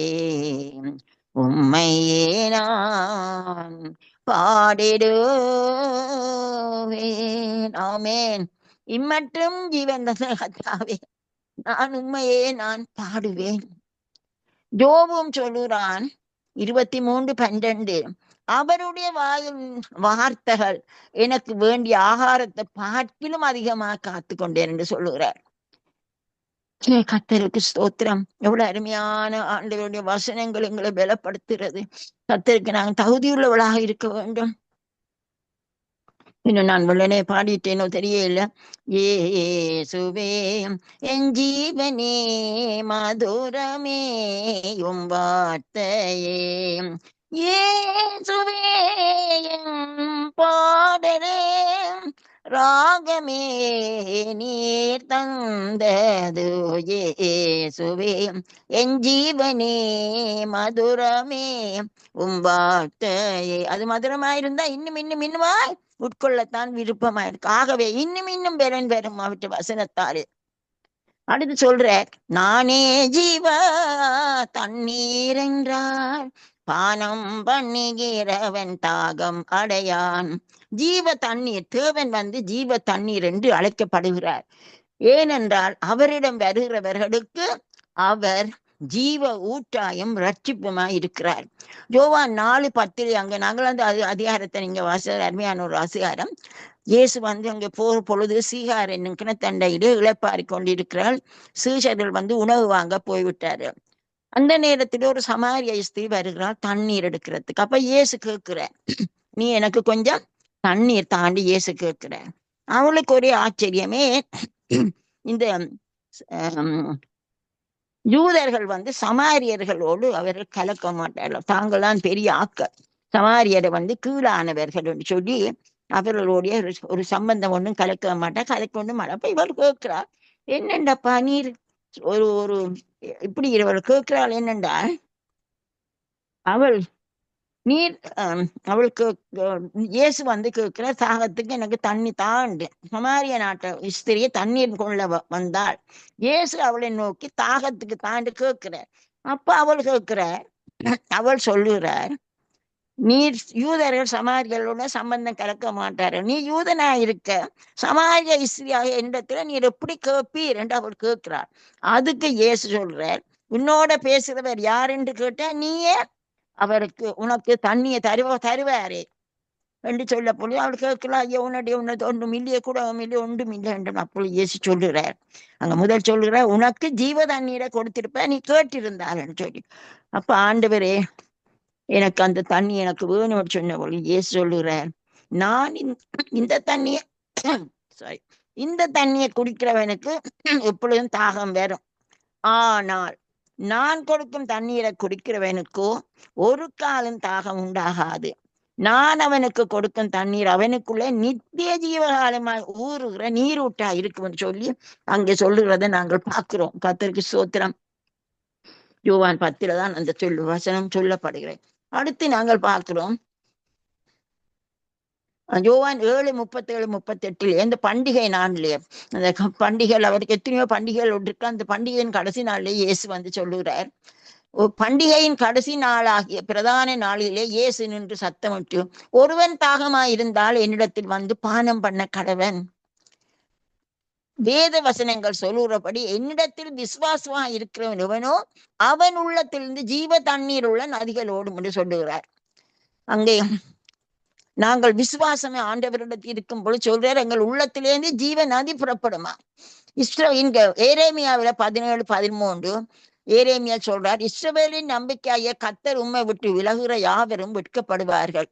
உம்மையே நான் பாடிடுவேன். ஆமென். இம்மட்டும் ஜீவன் தந்த கர்த்தாவே, நான் உண்மையே நான் பாடுவேன். யோபும் சொல்லுறான் 23:12, அவருடைய வார்த்தைகள் எனக்கு வேண்டிய ஆகாரத்தை பார்க்கிலும் அதிகமாக காத்து கொண்டேன் என்று சொல்லுகிறார். கர்த்தருக்கு ஸ்தோத்திரம். எவ்வளவு அருமையான ஆண்டவருடைய வசனங்கள் எங்களை பலப்படுத்துகிறது. கர்த்தருக்கு நாங்கள் தகுதியுள்ளவளாக இருக்க வேண்டும். இன்னும் நான் வெள்ளனே பாடிட்டேனோ தெரியல. இயேசுவே என் ஜீவனே மதுரமே உம் வார்த்தையே, இயேசுவே என் பாடலே ராகமே நீர் தந்தது, இயேசுவே என் ஜீவனே மதுரமே உம் வார்த்தையே. அது மதுரமாயிருந்தா இன்னும் இன்னும் இன்னுமாய் உட்கொள்ளத்தான் விருப்பமாயிருக்கு. ஆகவே இன்னும் இன்னும் பெறன் பெறும் அவற்றை வசனத்தாரு. அடுத்து சொல்ற, நானே ஜீவ தண்ணீர் என்றார், பானம் பண்ணுகிறவன் தாகம் அடையான். ஜீவ தண்ணீர், தேவன் ஜீவ தண்ணீர் என்று அழைக்கப்படுகிறார். ஏனென்றால் அவரிடம் வருகிறவர்களுக்கு அவர் ஜீவ ஊட்டாயும் ரட்சிப்புமாய் இருக்கிறார். யோவான் 4:10 அங்க நாங்கள் அதிகாரத்தை நீங்க அருமையான ஒரு அதிகாரம். இயேசு அங்கே போற பொழுது சீகார் என்னும் கிணத்தண்டையிலே இளைப்பாரி கொண்டிருக்கிறாள். சீஷர்கள் உணவு வாங்க போய்விட்டாரு. அந்த நேரத்தில் ஒரு சமாரிய ஸ்திரீ வருகிறாள் தண்ணீர் எடுக்கிறதுக்கு. அப்ப இயேசு கேட்கிறார், நீ எனக்கு கொஞ்சம் தண்ணீர் தாண்டி இயேசு கேட்கிறார். அவளுக்கு ஒரே ஆச்சரியமே, இந்த யூதர்கள் சமாரியர்களோடு அவர்கள் கலக்க மாட்டார்கள். தாங்கள்தான் பெரிய ஆக்கள், சமாரியரை கீழானவர்கள் என்று சொல்லி அவர்களுடைய ஒரு சம்பந்தம் ஒன்றும் கலக்க மாட்டா, கலக்க ஒன்றும் மாட்டா. அப்ப இவர் கேட்கிறார், என்னண்டப்பா நீர் ஒரு ஒரு இப்படி இவர் கேட்கிறாள் என்னண்டா, அவள் நீர் அவளுக்கு இயேசு கேட்கிற தாகத்துக்கு எனக்கு தண்ணி தாண்டு. சமாரிய நாட்டை ஸ்திரியை தண்ணீர் கொள்ள வந்தாள். இயேசு அவளை நோக்கி தாகத்துக்கு தாண்டு கேட்கிறார். அப்ப அவள் கேட்கிறார், அவள் சொல்லுகிறார், நீர் யூதர்கள் சமாரியர்களோட சம்பந்தம் கலக்க மாட்டாரு, நீ யூதனா இருக்க சமாரிய ஸ்திரியாக இடத்துல நீர் எப்படி கேட்பீர் என்று அவள் கேட்கிறார். அதுக்கு இயேசு சொல்றார், உன்னோட பேசுறவர் யார் என்று கேட்டா நீயே அவருக்கு உனக்கு தண்ணியை தருவாரே என்று சொல்ல பொழுது அவள் கேட்கலாம், ஐயோ உன்னுடைய உன்னது ஒன்றும் இல்லையே, கூட இல்லையே, ஒன்றும் இல்லை என்று அப்பொழுது இயேசு சொல்லுறார். அங்க முதல் சொல்லுறார், உனக்கு ஜீவ தண்ணீரை கொடுத்திருப்ப, நீ கேட்டிருந்தாள்னு சொல்லி. அப்ப ஆண்டவரே எனக்கு அந்த தண்ணி எனக்கு வேணும்னு சொன்ன பொழுது இயேசு சொல்லுறார், நான் இந்த தண்ணிய சாரி இந்த தண்ணியை குடிக்கிறவனுக்கு எப்பொழுதும் தாகம் வரும், ஆனால் நான் கொடுக்கும் தண்ணீரை குடிக்கிறவனுக்கோ ஒரு காலம் தாகம் உண்டாகாது. நான் அவனுக்கு கொடுக்கும் தண்ணீர் அவனுக்குள்ள நித்திய ஜீவகாலமாய் ஊறுகிற நீரூட்டா இருக்கும்னு சொல்லி அங்கே சொல்லுகிறத நாங்கள் பார்க்கிறோம். கர்த்தருக்கு ஸ்தோத்திரம். யோவான் 10 தான் அந்த வசனம் சொல்லப்படுகிறேன். அடுத்து நாங்கள் பார்க்கிறோம் யோவான் 7:37, 38 இந்த பண்டிகை நாள்லயே, அந்த பண்டிகைகள் அவருக்கு எத்தனையோ பண்டிகைகள் இருக்கு. அந்த பண்டிகையின் கடைசி நாள்லயே இயேசு சொல்லுகிறார், பண்டிகையின் கடைசி நாளாகிய பிரதான நாளிலே இயேசு நின்று சத்தமிட்டு, ஒருவன் தாகமாயிருந்தால் என்னிடத்தில் பானம் பண்ண கடவன். வேத வசனங்கள் சொல்லுறபடி என்னிடத்தில் விசுவாசமா இருக்கிறவன் எவனோ அவன் உள்ளத்திலிருந்து ஜீவ தண்ணீர் உள்ள நதிகள் ஓடும் என்று சொல்லுகிறார். அங்கே நாங்கள் விசுவாசமே ஆண்டவரிடத்தில் இருக்கும் பொழுது சொல்றார், எங்கள் உள்ளத்திலேருந்து ஜீவ நதி புறப்படுமா. இங்க ஏரேமியாவில 17:13 ஏரேமியா சொல்றார், இஸ்ரவேலின் நம்பிக்கைய கர்த்தர் உம்மை விட்டு விலகுற யாவரும் வெட்கப்படுவார்கள்.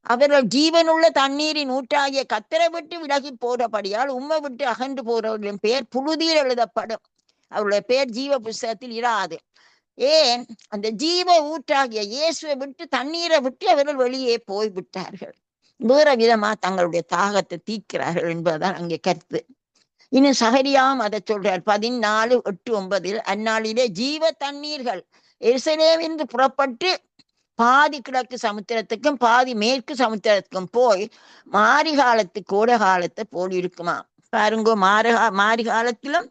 அவர்கள் ஜீவனுள்ள தண்ணீரின் ஊற்றாகிய கர்த்தரை விட்டு விலகி போறபடியால் உம்மை விட்டு அகன்று போறவர்களின் பெயர் புழுதியில் எழுதப்படும், அவருடைய பெயர் ஜீவ புஸ்தகத்தில் இராது. ஏன்? அந்த ஜீவ ஊற்றாகிய இயேசுவை விட்டு தண்ணீரை விட்டு அவர்கள் வெளியே போய்விட்டார்கள். வேற விதமா தங்களுடைய தாகத்தை தீர்க்கிறார்கள் என்பதுதான் அங்கே கருத்து. இன்னும் சகரியாம் அதை சொல்றார் 14:8-9 அந்நாளிலே ஜீவ தண்ணீர்கள் எருசலேமிலிருந்து புறப்பட்டு பாதி கிழக்கு சமுத்திரத்துக்கும் பாதி மேற்கு சமுத்திரத்துக்கும் போய் மாரி காலத்து கோடை காலத்தை போல் இருக்குமா. பாருங்க, மாரி காலத்திலும்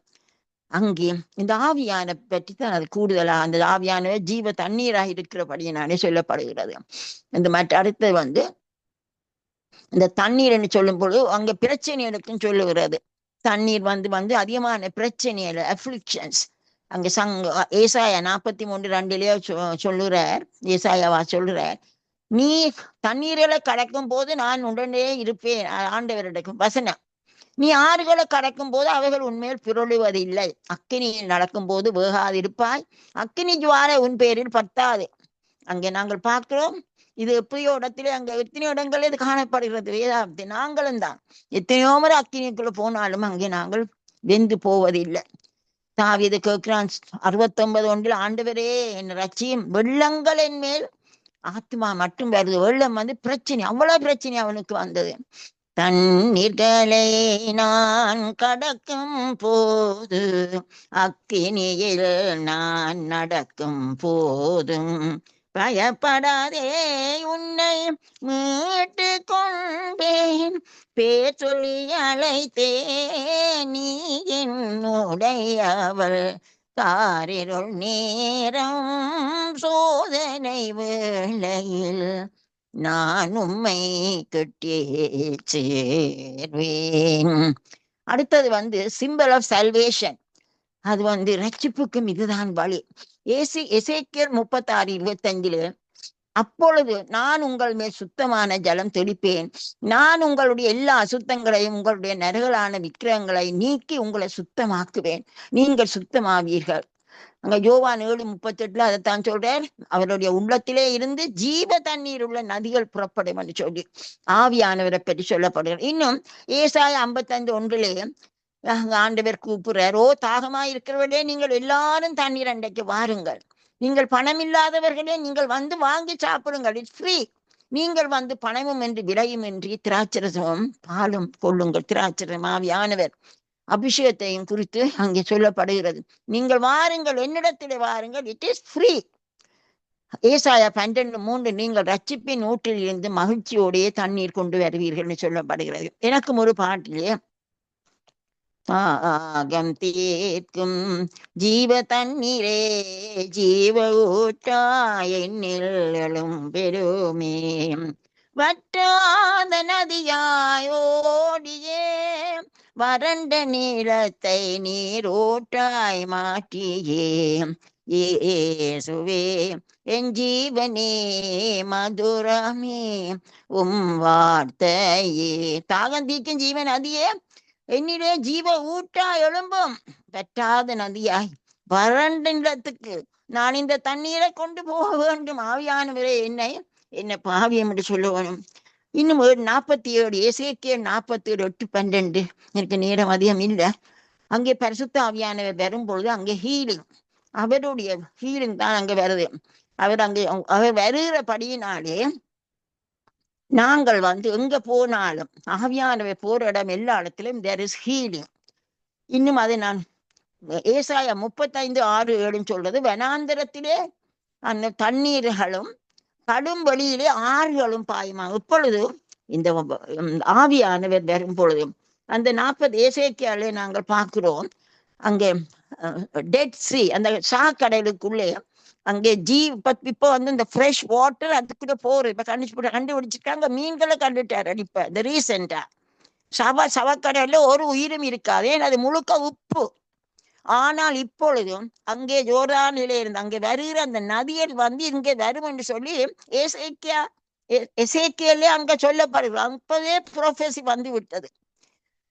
அங்கே இந்த ஆவியான பற்றி தான் அது கூடுதலா, அந்த ஆவியான ஜீவ தண்ணீராக இருக்கிறபடியினாலே சொல்லப்படுகிறது. இந்த மற்ற அடுத்து இந்த தண்ணீர் என்று சொல்லும் பொழுது அங்க பிரச்சனைகளுக்கும் சொல்லுகிறது. தண்ணீர் அதிகமான பிரச்சனைகள், அஃப்ளிக்ஷன்ஸ். அங்க ஏசாயா 43:2 சொல்லுறார், ஏசாயாவா சொல்லுறார், நீ தண்ணீர்களை கடக்கும் போது நான் உடனே இருப்பேன். ஆண்டவரிடம் வசனம், நீ ஆறுகளை கடக்கும் போது அவைகள் உண்மையில் பிறழுவதில்லை. அக்கினியில் நடக்கும் போது வேகாதிருப்பாய், அக்கினி ஜுவாலை உன் பேரில் பத்தாது. அங்கே நாங்கள் பார்க்கிறோம், இது எப்படியோ இடத்துல அங்க எத்தனையோ இடங்கள் இது காணப்படுகிறது. வேதாப்தி நாங்களும் தான் எத்தனையோ முறை அக்கினிக்குள்ள போனாலும் அங்கே நாங்கள் வெந்து போவதில்லை. தாவீது கேட்கிறான் 69:1 ஆண்டவரே என் ரட்சியும், வெள்ளங்கள் என் மேல் ஆத்மா மட்டும் வருது. வெள்ளம் பிரச்சனை, அவ்வளவு பிரச்சனை அவனுக்கு வந்தது. தண்ணீர்களை நான் கடக்கும் போது, அக்கினியில் நான் நடக்கும் போதும் பயப்படாதே, உன்னை மீட்டு கொண்டேன், பேர் சொல்லி அழைத்தேன், நீ என்னுடையவள். காரிருள் நேரம் சோதனை வேளையில் நான் உம்மை கெட்டியே சேர்வேன். அடுத்தது சிம்பிள் ஆஃப் சல்வேஷன். அது ரட்சிப்புக்கும் இதுதான் வழி. எசேக்கியேல் 36:25 அப்பொழுது நான் உங்கள் மேல் சுத்தமான ஜலம் தெளிப்பேன், நான் உங்களுடைய எல்லா அசுத்தங்களையும் உங்களுடைய நரகலான விக்கிரகங்களை நீக்கி உங்களை சுத்தமாக்குவேன், நீங்கள் சுத்தமாவீர்கள். அங்க யோவான் 7:38 அதைத்தான் சொல்றார். அவருடைய உள்ளத்திலே இருந்து ஜீவ தண்ணீர் உள்ள நதிகள் புறப்படும் என்று சொல்லி ஆவியானவரை பற்றி சொல்லப்படுகிறார். இன்னும் ஏசாயா 55:1 ஆண்டவர் கூப்பிடுறார், ஓ தாகமா இருக்கிறவர்களே, நீங்கள் எல்லாரும் தண்ணீர் அண்டைக்கு வாருங்கள், நீங்கள் பணம் இல்லாதவர்களே நீங்கள் வந்து வாங்கி சாப்பிடுங்கள், இட்ஸ் ஃப்ரீ. நீங்கள் வந்து பணமும் என்று விலையும் இன்றி திராட்சரசமும் பாலும் கொள்ளுங்கள். திராட்சரம் ஆவியானவர் அபிஷேகத்தையும் குறித்து அங்கே சொல்லப்படுகிறது. நீங்கள் வாருங்கள், என்னிடத்திலே வாருங்கள், இட் இஸ் ஃப்ரீ. ஏசாயா 12:3 நீங்கள் ரட்சிப்பின் ஊற்றில் இருந்து மகிழ்ச்சியோடையே தண்ணீர் கொண்டு வருவீர்கள் சொல்லப்படுகிறது. எனக்கும் ஒரு பாட்டிலே தாகம் தீர்க்கும் ஜீவ தண்ணீரே ஜீவ ஊற்றாய் என்னில் எழும் பெருமே, வற்றாத நதியாய் ஓடியே வறண்ட நீளத்தை நீரோட்டாய் மாற்றியே, இயேசுவே என் ஜீவனே மதுரமே உம் வார்த்தையே. தாகம் தீர்க்கும் ஜீவன் நதியே என்னிலே ஜீவ ஊற்றாய் எழும்பும், வற்றாத நதியாய் வறண்ட நிலத்துக்கு நான் இந்த தண்ணீரை கொண்டு போக வேண்டும். ஆவியானவரே என்ன பாவியம் என்று சொல்ல வேணும். இன்னும் 47 எசேக்கியேல் 47:8-12 எனக்கு நேரம் அதிகம் இல்லை. அங்கே பரிசுத்த ஆவியானவர் வரும்பொழுது அங்கே ஹீலிங், அவருடைய ஹீலிங் தான் அங்கே வருது. அவர் வருகிறபடியினாலே நாங்கள் வந்து எங்க போனாலும் ஆவியானவர் போற இடம் எல்லா இடத்திலும் there is healing. இன்னும் அதை நான் ஏசாயா 35:6-7 சொல்றது, வனாந்தரத்திலே அந்த தண்ணீர்களும் கடும் வழியிலே ஆறுகளும் பாயுமா. இப்பொழுது இந்த ஆவியானவர் வரும் பொழுது அந்த 40 எசேக்கியாலே நாங்கள் பார்க்கிறோம், அங்கே டெட் சி அந்த சாக்கடலுக்குள்ளே அங்கே இப்போ வந்து இந்த ஃப்ரெஷ் வாட்டர் அதுக்குள்ள போறது. இப்ப கண்டுபிடிச்சிருக்காங்க, மீன்களை கண்டுட்டாரு. இப்ப இந்த ரீசெண்டா சவக்கடல்ல ஒரு உயிரும் இருக்காது, அது முழுக்க உப்பு. ஆனால் இப்பொழுதும் அங்கே ஜோர்தானிலே இருந்து அங்கே வருகிற அந்த நதியில் வந்து இங்கே வரும் என்று சொல்லி எசேக்கியேலே அங்க சொல்லப்படுகிறது. அப்பவே ப்ரொஃபஸி வந்து விட்டது.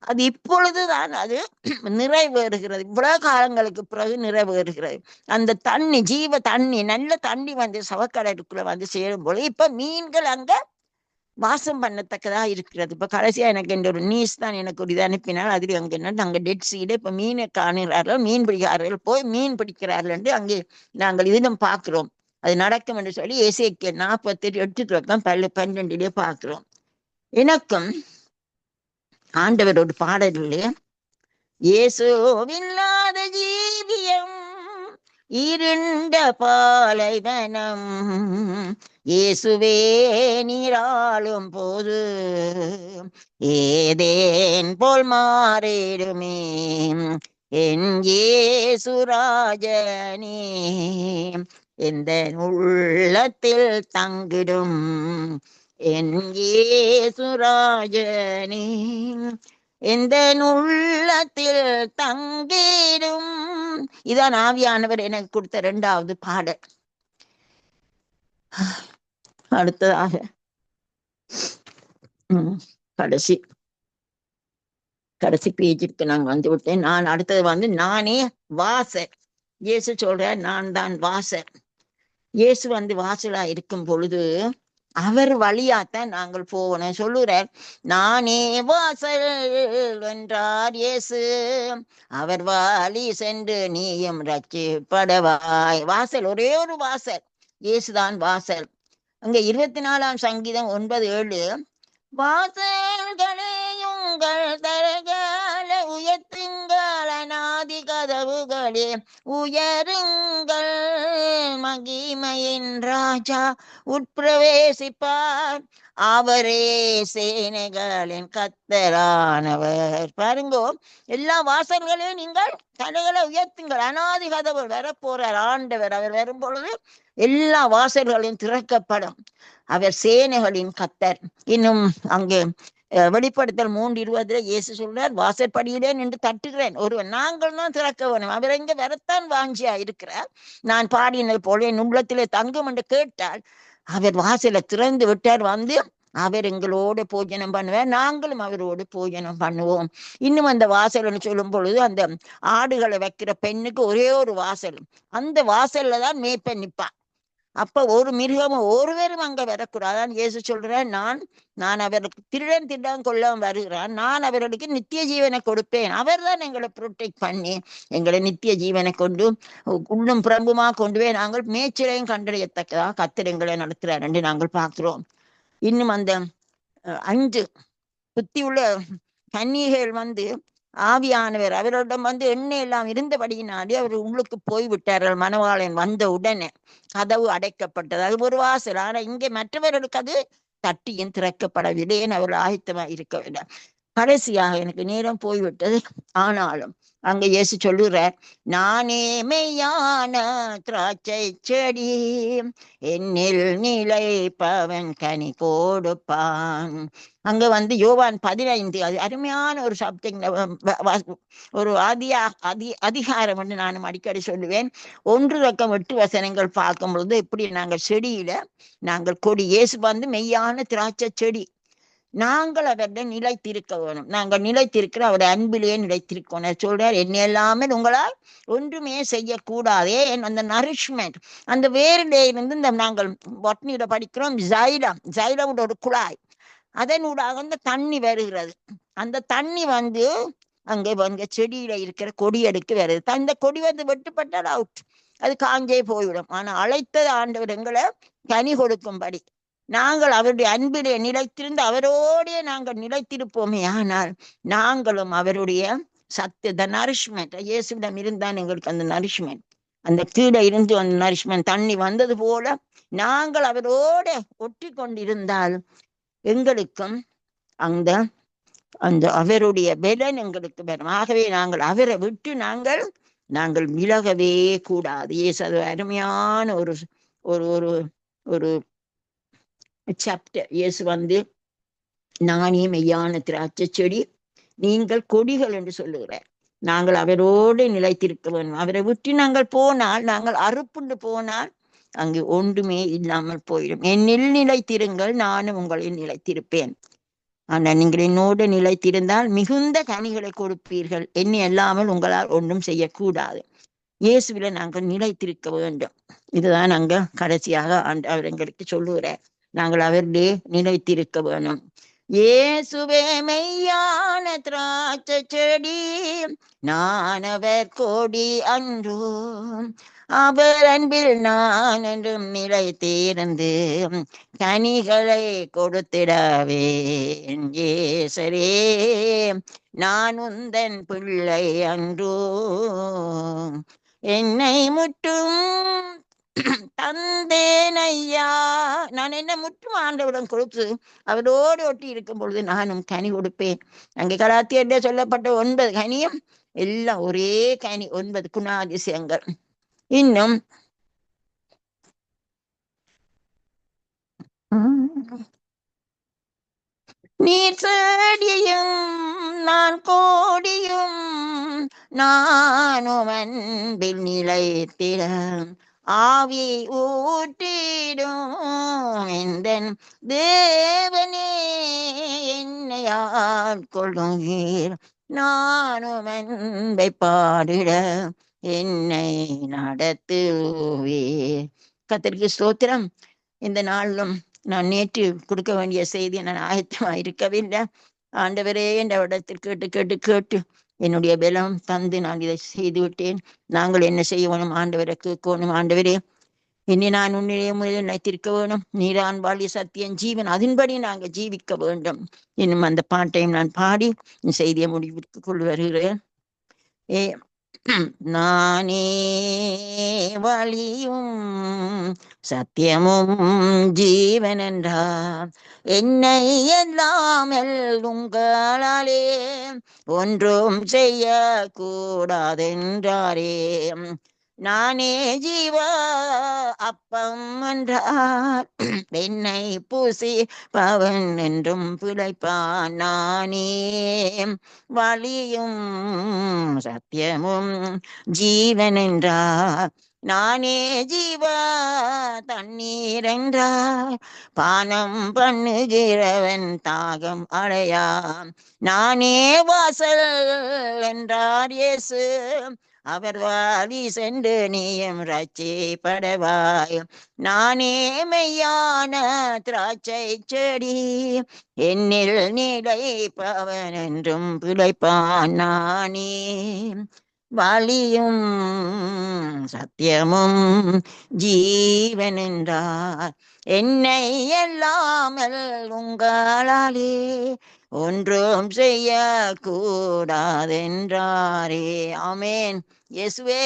அது இப்பொழுதுதான் அது நிறைவேறுகிறது. இவ்வளவு காலங்களுக்கு பிறகு நிறைவேறுகிறது. அந்த தண்ணி ஜீவ தண்ணி நல்ல தண்ணி வந்து சவக்கடலுக்குள்ள வந்து சேரும் போது இப்ப மீன்கள் அங்க வாசம் பண்ணத்தக்கதா இருக்கிறது. இப்ப கடைசியா எனக்கு என்ற ஒரு நியூஸ் தான் எனக்கு ஒரு இது அனுப்பினால், அதுல அங்க என்ன அங்க டெட் சீடு இப்ப மீனை காணுகிறார்கள், மீன் பிடிக்கிறார்கள், போய் மீன் பிடிக்கிறார்கள் என்று அங்கே நாங்கள் இதிலும் பார்க்கிறோம். அது நடக்கும் என்று சொல்லி எசேக்கியேல் 48:12 பார்க்கிறோம். எனக்கும் ஆண்டவர் ஒரு பாடலிலே இயேசுவில்லாத ஜீவியம் இருண்ட பாலைவனம், இயேசுவே நீராளும் போது ஏதேன் போல் மாறிடுமே, என் இயேசுராஜனே எந்த உள்ளத்தில் தங்கிடும், என் இயேசுராஜனே எந்த உள்ளத்தில் தங்கிடும். இதான் ஆவியானவர் எனக்கு கொடுத்த 2வது பாடல். அடுத்ததாக கடைசி பேஜுக்கு நான் வந்து விட்டேன். நான் அடுத்தது வந்து நானே வாசல். இயேசு சொல்ற நான் தான் வாசல். இயேசு வந்து வாசலா இருக்கும் பொழுது அவர் வழியாத்தான் நாங்கள் போகணும் சொல்லுறார். நானே வாசல் என்றார் இயேசு, அவர் வழி சென்று நீயும் ரட்சிப்படவாய். வாசல், ஒரே ஒரு வாசல், இயேசுதான் வாசல். அங்க 24ஆம் சங்கீதம் 9:7 வாசல்களே உங்கள் தரகால உயர்த்துங்கள், அநாதி கதவுகளே உயருங்கள், மகிமையின் ராஜா உட்பிரவேசிப்பார், அவரே சேனைகளின் கர்த்தரானவர். பாருங்கோ, எல்லா வாசல்களையும் நீங்கள் தலைகளை உயர்த்துங்கள். அநாதி கதவு வரப்போறார் ஆண்டவர். அவர் வரும் பொழுது எல்லா வாசல்களையும் திறக்கப்படும். அவர் சேனைகளின் கர்த்தர். இன்னும் அங்கே வெளிப்படுத்தல் 3:20 இயேசு சொல்றார், வாசற்படியிலே நின்று தட்டுகிறேன், ஒருவன் நாங்கள் தான் திறக்க வேணும். அவர் எங்க வரத்தான் வாஞ்சியா இருக்கிறார். நான் பாடினது போல என் உள்ளத்திலே தங்கும் என்று கேட்டால் அவர் வாசலை திறந்து விட்டார். வந்து அவர் எங்களோடு போஜனம் பண்ணுவார், நாங்களும் அவரோடு போஜனம் பண்ணுவோம். இன்னும் அந்த வாசல்னு சொல்லும் பொழுது அந்த ஆடுகளை வைக்கிற பெண்ணுக்கு ஒரே ஒரு வாசல், அந்த வாசல்ல தான் மேய்ப்பன் நிற்பான். அப்ப ஒரு மிருகமும் ஒருவரும் அங்க வரக்கூடாது. அதான் இயேசு சொல்றேன், நான் அவர்களுக்கு திருடன் கொள்ளாம வருகிறான், நான் அவர்களுக்கு நித்திய ஜீவனை கொடுப்பேன். அவர் தான் எங்களை ப்ரொடெக்ட் பண்ணி எங்களை நித்திய ஜீவனை கொண்டு உள்ளும் புறம்புமா கொண்டு போய் நாங்கள் மேய்ச்சலையும் கண்டறியத்தக்கதா கர்த்தர் எங்களை நடத்துறார் என்று நாங்கள் பார்க்கிறோம். இன்னும் அந்த 5 புத்தி உள்ள கன்னிகைகள் ஆவியானவர் அவரிடம் எண்ணெய் எல்லாம் இருந்தபடியினாலே அவர் உள்ளுக்கு போய்விட்டார்கள். மணவாளன் வந்த உடனே கதவு அடைக்கப்பட்டது, அது ஒரு வாசல். ஆனா இங்கே மற்றவர்களுக்கு அது தட்டியும் திறக்கப்படவில்லை, ஏன் அவர்கள் ஆயத்தமாக இருக்கவில்லை. கடைசியாக எனக்கு நேரம் போய்விட்டது, ஆனாலும் அங்க இயேசு சொல்லுறார், நானே மெய்யான திராட்சை செடி, என்னில் நிலைப்பவன் கனி கொடுப்பான். அங்க யோவான் 15, அது அருமையான ஒரு சப்ஜெக்ட், ஒரு அதிகாரம் என்று நானும் அடிக்கடி சொல்லுவேன். 1-8 வசனங்கள் பார்க்கும் பொழுது எப்படி நாங்கள் செடியில நாங்கள் கொடி, இயேசு மெய்யான திராட்சை செடி, நாங்கள் அவருடைய நிலைத்திருக்க வேணும். நாங்கள் நிலைத்திருக்கிற அவருடைய அன்பிலேயே நிலைத்திருக்கணும் சொல்றார். என்ன எல்லாமே உங்களால் ஒன்றுமே செய்யக்கூடாதே. அந்த நரிஷ்மெண்ட், அந்த வேரிலே இருந்து இந்த நாங்கள் பொட்னியில படிக்கிறோம், ஜைலம் ஒரு குழாய், அதனூடாக அந்த தண்ணி வருகிறது. அந்த தண்ணி அங்கே செடியில இருக்கிற கொடியடுக்கு வருது. அந்த கொடி வெட்டுப்பட்டால் அவுட், அது காஞ்சே போய்விடும். ஆனா அழைத்தது ஆண்டவர் எங்களை கனி கொடுக்கும்படி, நாங்கள் அவருடைய அன்பிலே நிலைத்திருந்து அவரோடே நாங்கள் நிலைத்திருப்போமே, ஆனால் நாங்களும் அவருடைய த நரிஷ்மெண்ட், இயேசுவிடம் இருந்தான் எங்களுக்கு அந்த நரிஷ்மெண்ட், அந்த கீழே இருந்து அந்த நரிஷ்மெண்ட் தண்ணி வந்தது போல நாங்கள் அவரோட ஒட்டி கொண்டிருந்தால் எங்களுக்கும் அந்த அந்த அவருடைய பலன் எங்களுக்கு வரும். ஆகவே நாங்கள் அவரை விட்டு நாங்கள் விலகவே கூடாது. இயேசு அது அருமையான ஒரு ஒரு ஒரு சாப்டர். இயேசு நானே மெய்யான திராட்சை செடி, நீங்கள் கொடிகள் என்று சொல்லுகிறார். நாங்கள் அவரோடு நிலைத்திருக்க வேண்டும். அவரை விட்டு நாங்கள் போனால், நாங்கள் அறுப்புண்டு போனால் அங்கு ஒன்றுமே இல்லாமல் போயிடும். என்னில் நிலைத்திருங்கள், நானும் உங்களில் நிலைத்திருப்பேன். ஆனால் நீங்கள் என்னோடு நிலைத்திருந்தால் மிகுந்த கனிகளை கொடுப்பீர்கள். என்னை அல்லாமல் உங்களால் ஒன்றும் செய்யக்கூடாது. இயேசுவில நாங்கள் நிலைத்திருக்க வேண்டும். இதுதான் நாங்கள் கடைசியாக அவர் எங்களுக்கு சொல்லுகிறார், நாங்கள் அவரிலே நிலைத்திருக்க வேணும். இயேசுவே மெய்யான திராட்சை செடி, நான் அவர் கொடி அன்றோ, அவர் அன்பில் நான் என்றும் நிலைத்திருந்து கனிகளை கொடுத்திடவேன். இயேசரே நான் உந்தன் பிள்ளை அன்றோ, என்னை முட்டும் தந்தேன் ஐயா. நான் என்ன முற்றும் ஆண்டவரிடம் கொடுத்து அவரோடு ஒட்டி இருக்கும் பொழுது நானும் கனி கொடுப்பேன். அங்கே கலாத்தியர்ல சொல்லப்பட்ட 9 கனியும் எல்லாம் ஒரே கனி, 9 குணாதிசயங்கள். இன்னும் நீர் செடியும் நான் கோடியும், நானும் அன்பில் நிலைத்திட ஆவி ஊற்றிடும் எந்தன் தேவனே என்னை ஆட்கொள்ளுவீர், நானும் அன்பை பாடிட என்னை நடத்துவீர். கர்த்தருக்கு ஸ்தோத்திரம். இந்த நாளிலும் நான் நேற்று கொடுக்க வேண்டிய செய்தி நான் ஆயத்தமா இருக்கவில்லை. ஆண்டவரே என்ற இடத்தில் கேட்டு கேட்டு கேட்டு என்னுடைய பலம் தந்து நான் இதை செய்து விட்டேன். நாங்கள் என்ன செய்ய வேணும்? ஆண்டவரை கேட்கணும். ஆண்டவரே இனி நான் உன்னிலே முதலில் நினைத்திருக்க வேணும், நீரான் வாழி சத்தியம் ஜீவன், அதன்படி நாங்கள் ஜீவிக்க வேண்டும். இன்னும் அந்த பாட்டையும் நான் பாடி செய்தியை முடிவுக்கு கொண்டு வருகிறேன். நானே வழியும் சத்தியமும் ஜீவன் என்றார், என்னை எல்லாமல் உங்களாலே ஒன்றும் செய்ய கூடாதென்றாரே. நானே ஜீவ அப்பம் என்றார், என்னை பூசி பவன் என்றும் பிழைப்பான். நானே வழியும் சத்தியமும் ஜீவன் என்றார், நானே ஜீவ தண்ணீர் என்றார், பானம் பண்ணுகிறவன் தாகம் அடையாம். நானே வாசல் என்றார் இயேசு, அவர் வாலி சென்று நீயும் ரட்சிப்படவாய். நானே மெய்யான திராட்சை செடி, என்னில் நிலைப்பவன் என்றும் பிழைப்பான். நானே வழியும் சத்தியமும் ஜீவன் என்றார், என்னை எல்லாமல் உங்களாலே ஒன்றும் செய்ய கூடாதென்றாரே. ஆமேன். இயேசுவே,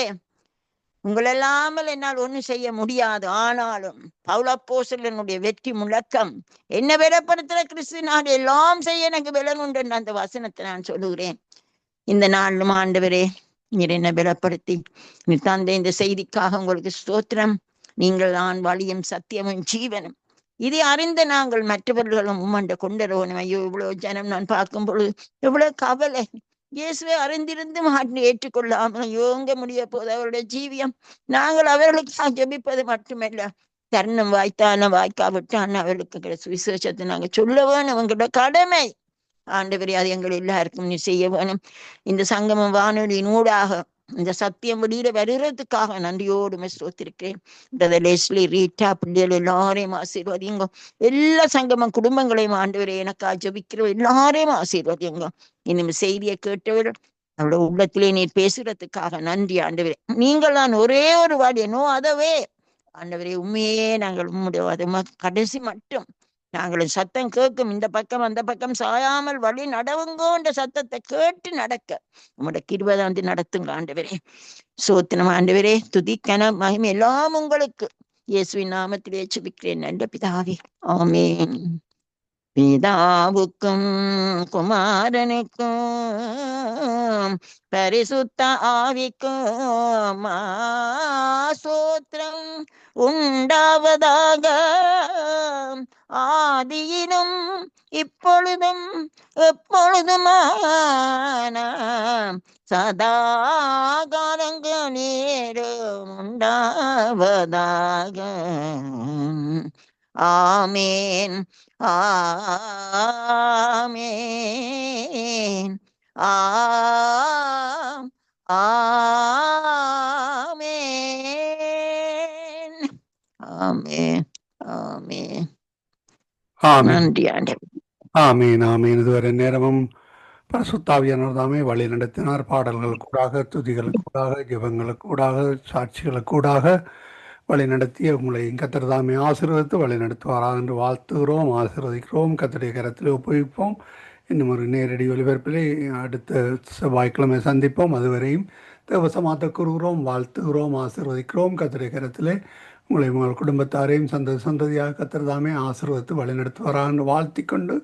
உங்களெல்லாமல் என்னால் ஒன்றும் செய்ய முடியாது. ஆனாலும் பவுலப்போஸ்தலனுடைய வெற்றி முழக்கம், என்ன பலப்படுத்துற கிறிஸ்து, நான் எல்லாம் செய்ய எனக்கு பலன் உண்டு என்ற அந்த வசனத்தை நான் சொல்லுகிறேன். இந்த நாளும் ஆண்டவரே, நீர் என்ன பலப்படுத்தி நீர் தந்த இந்த செய்திக்காக உங்களுக்கு ஸ்தோத்திரம். நீங்கள் நான் வழியும் சத்தியமும் ஜீவனும், இதை அறிந்த நாங்கள் மற்றவர்களும் உம்மண்ட கொண்டரோனும். ஐயோ, இவ்வளவு ஜனம் நான் பார்க்கும் பொழுது எவ்வளவு கவலை. இயேசுவை அறிந்திருந்து மாற்றி ஏற்றுக்கொள்ளாமல் யோங்க முடிய போது அவருடைய ஜீவியம். நாங்கள் அவர்களுக்கு ஜெபிப்பது மட்டுமல்ல, தருணம் வாய்த்தான வாய்க்காவிட்டான அவர்களுக்கு சுவிசேஷத்தை நாங்கள் சொல்ல வேணும், அவங்களோட கடமை. ஆண்டவரே, அது எங்கள் எல்லாருக்கும் நீ செய்ய வேணும். இந்த சங்கமம் வானொலியின் ஊடாக இந்த சத்தியம் வெளியில வருகிறதுக்காக நன்றியோடு ஸ்தோத்திருக்கிறேன். பிரதர் லெஸ்லி, ரீட்டா, பிள்ளைகள் எல்லாரையும் ஆசீர்வதிங்க. எல்லா சங்கமம் குடும்பங்களையும் ஆண்டவரே எனக்கா ஜபிக்கிற எல்லாரையும் ஆசீர்வதிங்க. இனிமே செய்தியை கேட்டவர் அவரோட உள்ளத்திலே நீர் பேசுறதுக்காக நன்றி ஆண்டவரே. நீங்கள் தான் ஒரே ஒரு வாடிய நோ அதவே ஆண்டவரே, உண்மையே நாங்கள் உம்முடைய கடைசி மட்டும் நாங்களும் சத்தம் கேட்கும் இந்த பக்கம் அந்த பக்கம் சாயாமல் வழி நடவுங்கோன்ற சத்தத்தை கேட்டு நடக்க உங்களோட கிருபை நடத்துங்க ஆண்டவரே. சோத்திரம் ஆண்டவரே, துதிக்கன மகிமை எல்லாம் உங்களுக்கு இயேசுவின் நாமத்திலே ஜெபிக்கிறேன் நல்ல பிதாவே, ஆமென். பிதாவுக்கும் குமாரனுக்கும் பரிசுத்த ஆவிக்கும் சோத்திரம் உண்டாவதாக, ஆதியிலும் இப்பொழுதும் எப்பொழுதுமான சதா காலங்களிலும் உண்டாவதாக. ஆமேன், ஆமேன், ஆமேன், ஆமேன், ஆமேன். நன்றி ஆண்டவரே. ஆமீன், ஆமீன். இதுவரை நேரமும் பரிசுத்தாவியானவர் தாமே வழி நடத்தினார். பாடல்கள் கூடாக, துதிகளுக்கு கூடாக, ஜெபங்களுக்கு கூடாக, சாட்சிகளுக்கு கூடாக வழி நடத்தி உங்களை கர்த்தர் தாமே ஆசீர்வதித்து வழி நடத்துவாராக என்று வாழ்த்துகிறோம், ஆசீர்வதிக்கிறோம். கர்த்தருடைய கரத்தில் ஒப்புவிப்போம். இன்னும் ஒரு நேரடி ஒலிபரப்பிலே அடுத்த செவ்வாய்க்கிழமை சந்திப்போம். அதுவரையும் தேவசமாத்த கூறுகிறோம், வாழ்த்துகிறோம், ஆசீர்வதிக்கிறோம். கர்த்தருடைய கரத்திலே உங்களை உங்கள் குடும்பத்தாரையும் சந்ததியாக கர்த்தர் தாமே ஆசீர்வதித்து வழி நடத்துவாராக என்று வாழ்த்தி கொண்டு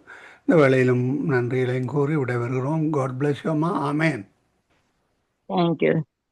இந்த வேளையிலும் நன்றிகளையும் கூறி விடைபெறுகிறோம். காட் பிளஸ் யூ அம்மா. ஆமேன். தேங்க்யூ.